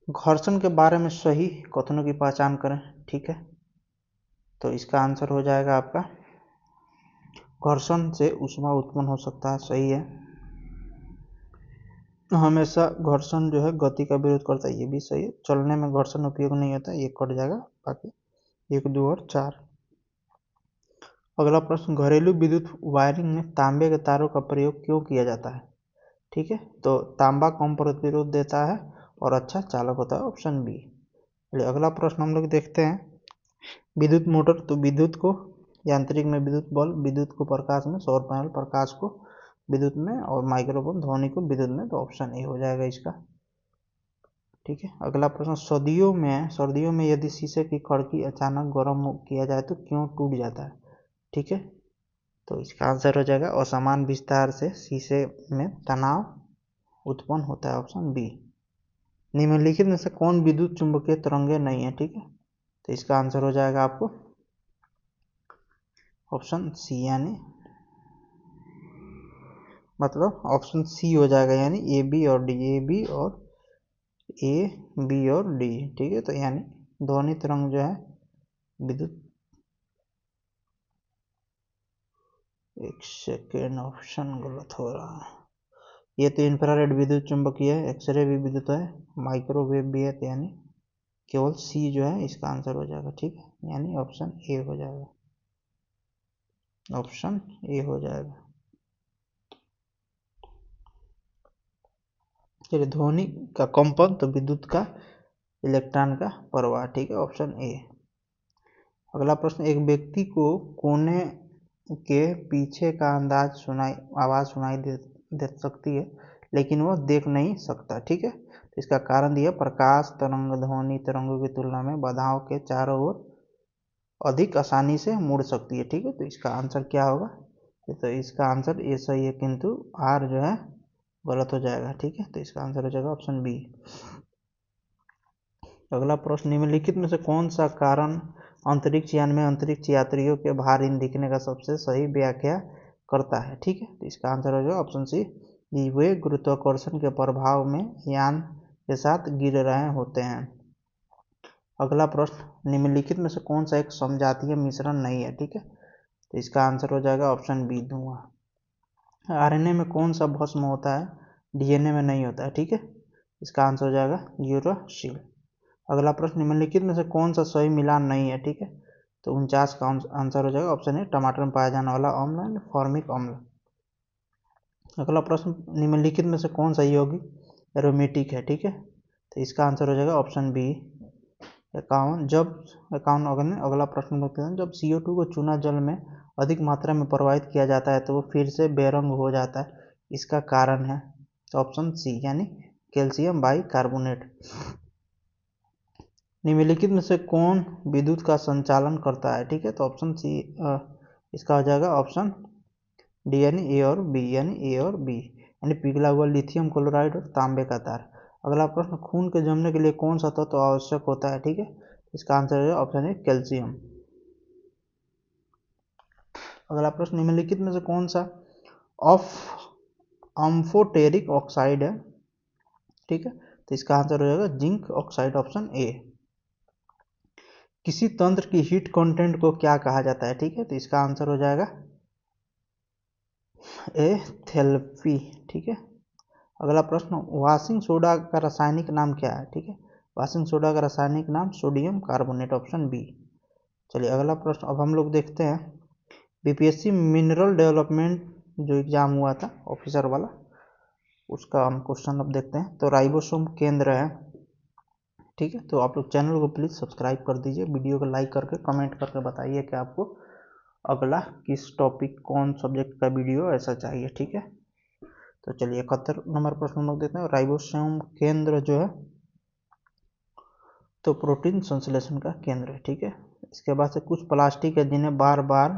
Speaker 1: घर्षण के बारे में सही कथनों की पहचान करें। ठीक है, तो इसका आंसर हो जाएगा आपका घर्षण से ऊष्मा उत्पन्न हो सकता है, सही है। हमेशा घर्षण जो है गति का विरोध करता है, ये भी सही है। चलने में घर्षण उपयोग नहीं होता, ये कट जाएगा, बाकी 1, 2 और 4। अगला प्रश्न, घरेलू विद्युत वायरिंग में तांबे के तारों का प्रयोग क्यों किया जाता है? ठीक है, तो तांबा कम प्रतिरोध देता है और अच्छा चालक होता है, ऑप्शन बी। अगला प्रश्न हम लोग देखते हैं, विद्युत मोटर, तो विद्युत को यांत्रिक में विद्युत बल्ब, विद्युत को प्रकाश में सौर पैनल, प्रकाश को विद्युत में, और माइक्रोफोन ध्वनि को विद्युत में, तो ऑप्शन ए हो जाएगा इसका। ठीक है, अगला प्रश्न, सर्दियों में यदि शीशे की खिड़की अचानक गर्म किया जाए तो क्यों टूट जाता है? ठीक है, तो इसका आंसर हो जाएगा असमान विस्तार से शीशे में तनाव उत्पन्न होता है, ऑप्शन बी। निम्नलिखित में से कौन विद्युत चुंबकीय तरंगे नहीं है? ठीक है, तो इसका आंसर हो जाएगा आपको ऑप्शन सी, यानी मतलब ऑप्शन सी हो जाएगा, यानी ए, बी और डी, ए, बी और ए, बी और डी। ठीक है, तो यानी ध्वनि तरंग जो है विद्युत, एक सेकेंड, ऑप्शन गलत हो रहा है। ये तो इंफ्रारेड विद्युत चुंबकीय है, एक्सरे भी विद्युत है, माइक्रोवेव भी है, तो यानी केवल सी जो है इसका आंसर हो जाएगा। ठीक है, यानी ऑप्शन ए हो जाएगा, ऑप्शन ए हो जाएगा। चलिए, ध्वनि का कंपन, तो विद्युत का इलेक्ट्रॉन का प्रवाह। ठीक है, ऑप्शन ए। अगला प्रश्न, एक व्यक्ति को कोने के पीछे का आवाज सुनाई दे सकती है लेकिन वह देख नहीं सकता। ठीक है, तो इसका कारण दिया, प्रकाश तरंग ध्वनि तरंगों की तुलना में बाधाओं के चारों ओर अधिक आसानी से मुड़ सकती है। ठीक है, तो इसका आंसर क्या होगा? तो इसका आंसर ए सही है, किंतु आर जो है गलत हो जाएगा। ठीक है, तो इसका आंसर हो जाएगा ऑप्शन बी। अगला प्रश्न, निम्नलिखित में से कौन सा कारण अंतरिक्ष यान में अंतरिक्ष यात्रियों के भारहीन दिखने का सबसे सही व्याख्या करता है? ठीक है, तो इसका आंसर हो जाएगा ऑप्शन सी, वे गुरुत्वाकर्षण के प्रभाव में यान के साथ गिर रहे होते हैं। अगला प्रश्न, निम्नलिखित में से कौन सा एक समजातीय मिश्रण नहीं है? ठीक है, तो इसका आंसर हो जाएगा ऑप्शन बी, धुआं। आरएनए में कौन सा भस्म होता है, डीएनए में नहीं होता है? ठीक है, इसका आंसर हो जाएगा यूरासिल। अगला प्रश्न, निम्नलिखित में से कौन सा सही मिलान नहीं है? ठीक है, तो 49 का आंसर हो जाएगा ऑप्शन ए, टमाटर में पाया जाने वाला अम्ल, फॉर्मिक अम्ल। अगला प्रश्न, निम्नलिखित में से कौन सा यौगिक एरोमेटिक है? ठीक है, तो इसका आंसर हो जाएगा ऑप्शन बी, 51। अगला प्रश्न देखते हैं, जब CO2 को चूना जल में अधिक मात्रा में प्रवाहित किया जाता है तो वो फिर से बेरंग हो जाता है, इसका कारण है? तो ऑप्शन सी, यानी कैल्शियम बाइकार्बोनेट। निम्नलिखित में से कौन विद्युत का संचालन करता है, ठीक है, तो ऑप्शन सी इसका हो जाएगा ऑप्शन डी यानी ए और बी, यानी पिघला हुआ लिथियम क्लोराइड और तांबे का तार। अगला प्रश्न, खून के जमने के लिए कौन सा तत्व तो आवश्यक होता है, ठीक है, इसका आंसर है ऑप्शन ए कैल्शियम। अगला प्रश्न, निम्नलिखित में से कौन सा अम्फोटेरिक ऑक्साइड है, ठीक है, तो इसका आंसर हो जाएगा जिंक ऑक्साइड, ऑप्शन ए। किसी तंत्र की हीट कंटेंट को क्या कहा जाता है, ठीक है, तो इसका आंसर हो जाएगा एथैल्पी, ठीक है। अगला प्रश्न, वाशिंग सोडा का रासायनिक नाम क्या है, ठीक है, वाशिंग सोडा का रासायनिक नाम सोडियम कार्बोनेट, ऑप्शन बी। चलिए अगला प्रश्न अब हम लोग देखते हैं, बीपीएससी मिनरल डेवलपमेंट जो एग्जाम हुआ था ऑफिसर वाला, उसका हम क्वेश्चन अब देखते हैं। तो राइबोसोम केंद्र है, ठीक है, तो आप लोग चैनल को प्लीज़ सब्सक्राइब कर दीजिए, वीडियो को लाइक करके कमेंट करके बताइए कि आपको अगला किस टॉपिक कौन सब्जेक्ट का वीडियो ऐसा चाहिए, ठीक है। तो चलिए 71 नंबर प्रश्न हम लोग देते हैं, राइबोसोम केंद्र जो है तो प्रोटीन संश्लेषण का केंद्र है, ठीक है। इसके बाद से कुछ प्लास्टिक है जिन्हें बार बार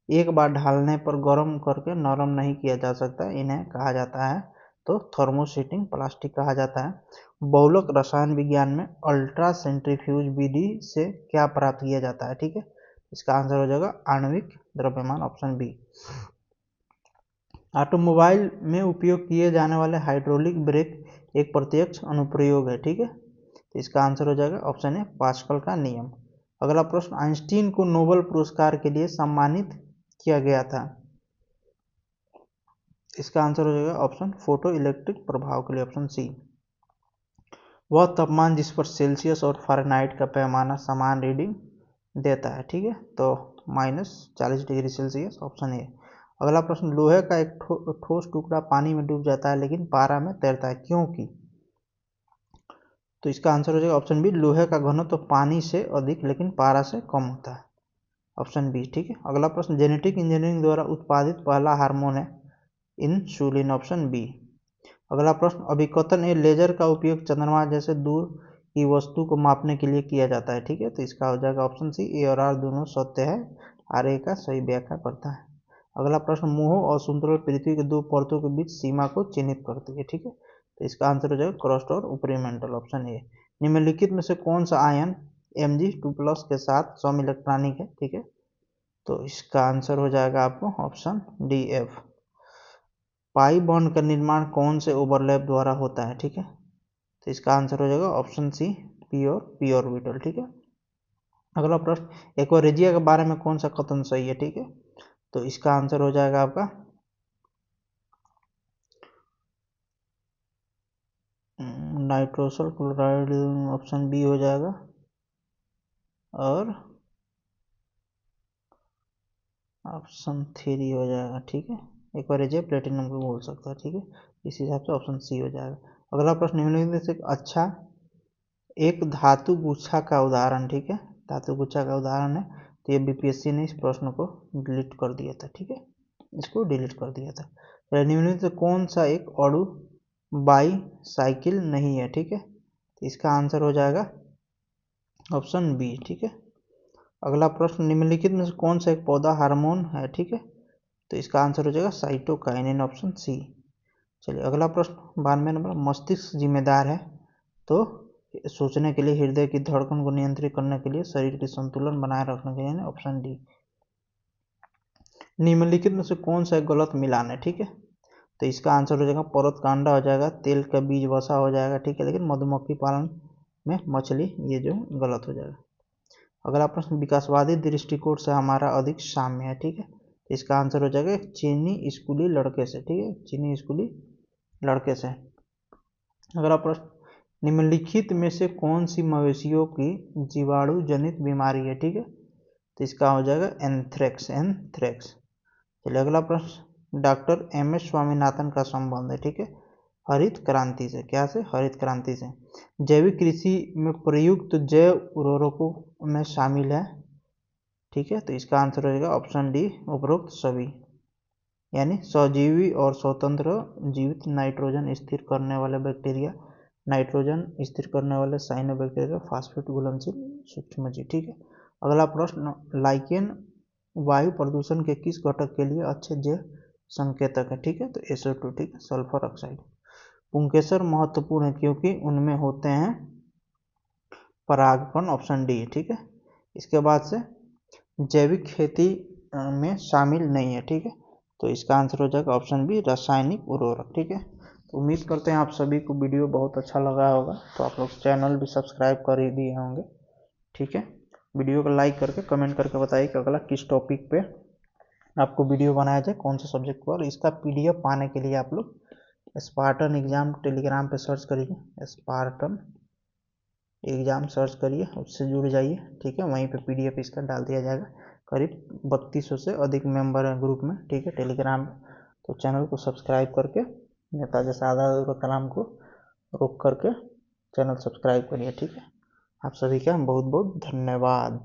Speaker 1: एक बार ढालने पर गर्म करके नरम नहीं किया जा सकता, इन्हें कहा जाता है तो थर्मोसेटिंग प्लास्टिक कहा जाता है। बहुलक रसायन विज्ञान में अल्ट्रा सेंट्रीफ्यूज विधि से क्या प्राप्त किया जाता है, ठीक है, इसका आंसर हो जाएगा आणविक द्रव्यमान, ऑप्शन बी। ऑटोमोबाइल में उपयोग किए जाने वाले हाइड्रोलिक ब्रेक एक प्रत्यक्ष अनुप्रयोग है, ठीक है, तो इसका आंसर हो जाएगा ऑप्शन ए पास्कल का नियम। अगला प्रश्न, आइंस्टीन को नोबेल पुरस्कार के लिए सम्मानित किया गया था, इसका आंसर हो जाएगा ऑप्शन फोटो इलेक्ट्रिक प्रभाव के लिए, ऑप्शन सी। वह तापमान जिस पर सेल्सियस और फ़ारेनहाइट का पैमाना समान रीडिंग देता है, ठीक है, तो -40 डिग्री सेल्सियस, ऑप्शन ए। अगला प्रश्न, लोहे का एक ठोस टुकड़ा पानी में डूब जाता है लेकिन पारा में तैरता है, क्योंकि, तो इसका आंसर हो जाएगा ऑप्शन बी, लोहे का घनत्व तो पानी से अधिक लेकिन पारा से कम होता है, ऑप्शन बी, ठीक है। अगला प्रश्न, जेनेटिक इंजीनियरिंग द्वारा उत्पादित पहला हार्मोन है इंसुलिन, ऑप्शन बी। अगला प्रश्न, अभिकथन ए लेजर का उपयोग चंद्रमा जैसे दूर की वस्तु को मापने के लिए किया जाता है, ठीक है, तो इसका हो जाएगा ऑप्शन सी, ए और आर दोनों सत्य है, आर ए का सही व्याख्या करता है। अगला प्रश्न, मोह और संतुलन पृथ्वी के दो परतों के बीच सीमा को चिन्हित करती है, ठीक है, तो इसका आंसर हो जाएगा क्रस्ट और ऊपरी मेंटल, ऑप्शन ए। निम्नलिखित में से कौन सा आयन Mg2+ के साथ सम इलेक्ट्रॉनिक है, ठीक है, तो इसका आंसर हो जाएगा आपको option D F. Pi bond का निर्माण कौन से ओवरलैप द्वारा होता है, ठीक है, तो इसका आंसर हो जाएगा ऑप्शन सी पी ऑर्बिटल, ठीक है। अगला प्रश्न, एक्वारेजिया के बारे में कौन सा कथन सही है, ठीक है, तो इसका आंसर हो जाएगा आपका नाइट्रोसल क्लोराइड, ऑप्शन बी हो जाएगा, और ऑप्शन 3 हो जाएगा, ठीक है, एक्वारेजिया प्लेटिनम को बोल सकता है, ठीक है, इस हिसाब से ऑप्शन सी हो जाएगा। अगला प्रश्न, निम्नलिखित में से अच्छा एक धातु गुच्छा का उदाहरण, ठीक है, धातु गुच्छा का उदाहरण है, तो ये बीपीएससी ने इस प्रश्न को डिलीट कर दिया था, ठीक है, इसको डिलीट कर दिया था। तो निम्नलिखित से कौन सा एक अणु बाई साइकिल नहीं है, ठीक है, तो इसका आंसर हो जाएगा ऑप्शन बी, ठीक है। अगला प्रश्न, निम्नलिखित में से कौन सा एक पौधा हार्मोन है, ठीक है, तो इसका आंसर हो जाएगा साइटोकाइनिन, ऑप्शन सी। चलिए अगला प्रश्न, 92 नंबर, मस्तिष्क जिम्मेदार है तो सोचने के लिए, हृदय की धड़कन को नियंत्रित करने के लिए, शरीर की संतुलन बनाए रखने के लिए, ऑप्शन डी। निम्नलिखित में से कौन सा एक गलत मिलान है, ठीक है, तो इसका आंसर हो जाएगा परतकांडा हो जाएगा, तेल का बीज वसा हो जाएगा, ठीक है, लेकिन मधुमक्खी पालन में मछली ये जो गलत हो जाएगा। अगला प्रश्न, विकासवादी दृष्टिकोण से हमारा अधिक साम्य है, ठीक है, तो इसका आंसर हो जाएगा चीनी स्कूली लड़के से, ठीक है, चीनी स्कूली लड़के से। अगला प्रश्न, निम्नलिखित में से कौन सी मवेशियों की जीवाणु जनित बीमारी है, ठीक है, तो इसका हो जाएगा एंथ्रेक्स। चलिए अगला प्रश्न, डॉक्टर एम.एस. स्वामीनाथन का संबंध है, ठीक है, हरित क्रांति से, क्या से, हरित क्रांति से। जैविक कृषि में प्रयुक्त जैव उर्वरकों में शामिल है, ठीक है, तो इसका आंसर हो जाएगा ऑप्शन डी उपरोक्त सभी। यानी सजीवी और स्वतंत्र जीवित नाइट्रोजन स्थिर करने वाले बैक्टीरिया, नाइट्रोजन स्थिर करने वाले साइनोबैक्टीरिया, फास्फेट घुलनशील सूक्ष्मजीव। ठीक है। अगला प्रश्न, लाइकेन वायु प्रदूषण के किस घटक के लिए अच्छे जैव संकेतक है? ठीक है, तो SO2। ठीक है, सल्फर ऑक्साइड। पुंकेसर महत्वपूर्ण है क्योंकि उनमें होते हैं परागकण, ऑप्शन डी। ठीक है। इसके बाद से जैविक खेती में शामिल नहीं है। ठीक है, तो इसका आंसर हो जाएगा ऑप्शन बी, रासायनिक उर्वरक। ठीक है, तो उम्मीद करते हैं आप सभी को वीडियो बहुत अच्छा लगा होगा, तो आप लोग चैनल भी सब्सक्राइब कर ही दिए होंगे। ठीक है, वीडियो को लाइक करके कमेंट करके बताइए कि अगला किस टॉपिक पे आपको वीडियो बनाया जाए, कौन से सब्जेक्ट पर। और इसका PDF पाने के लिए आप लोग स्पार्टन एग्जाम टेलीग्राम पे सर्च करिए, स्पार्टन एग्जाम सर्च करिए, उससे जुड़ जाइए। ठीक है, वहीं पे PDF इसका डाल दिया जाएगा। करीब 3200 से अधिक मेंबर हैं ग्रुप में। ठीक है, टेलीग्राम में। तो चैनल को सब्सक्राइब करके नेताजी सादा कलाम को रोक करके चैनल सब्सक्राइब करिए। ठीक है, आप सभी का बहुत बहुत धन्यवाद।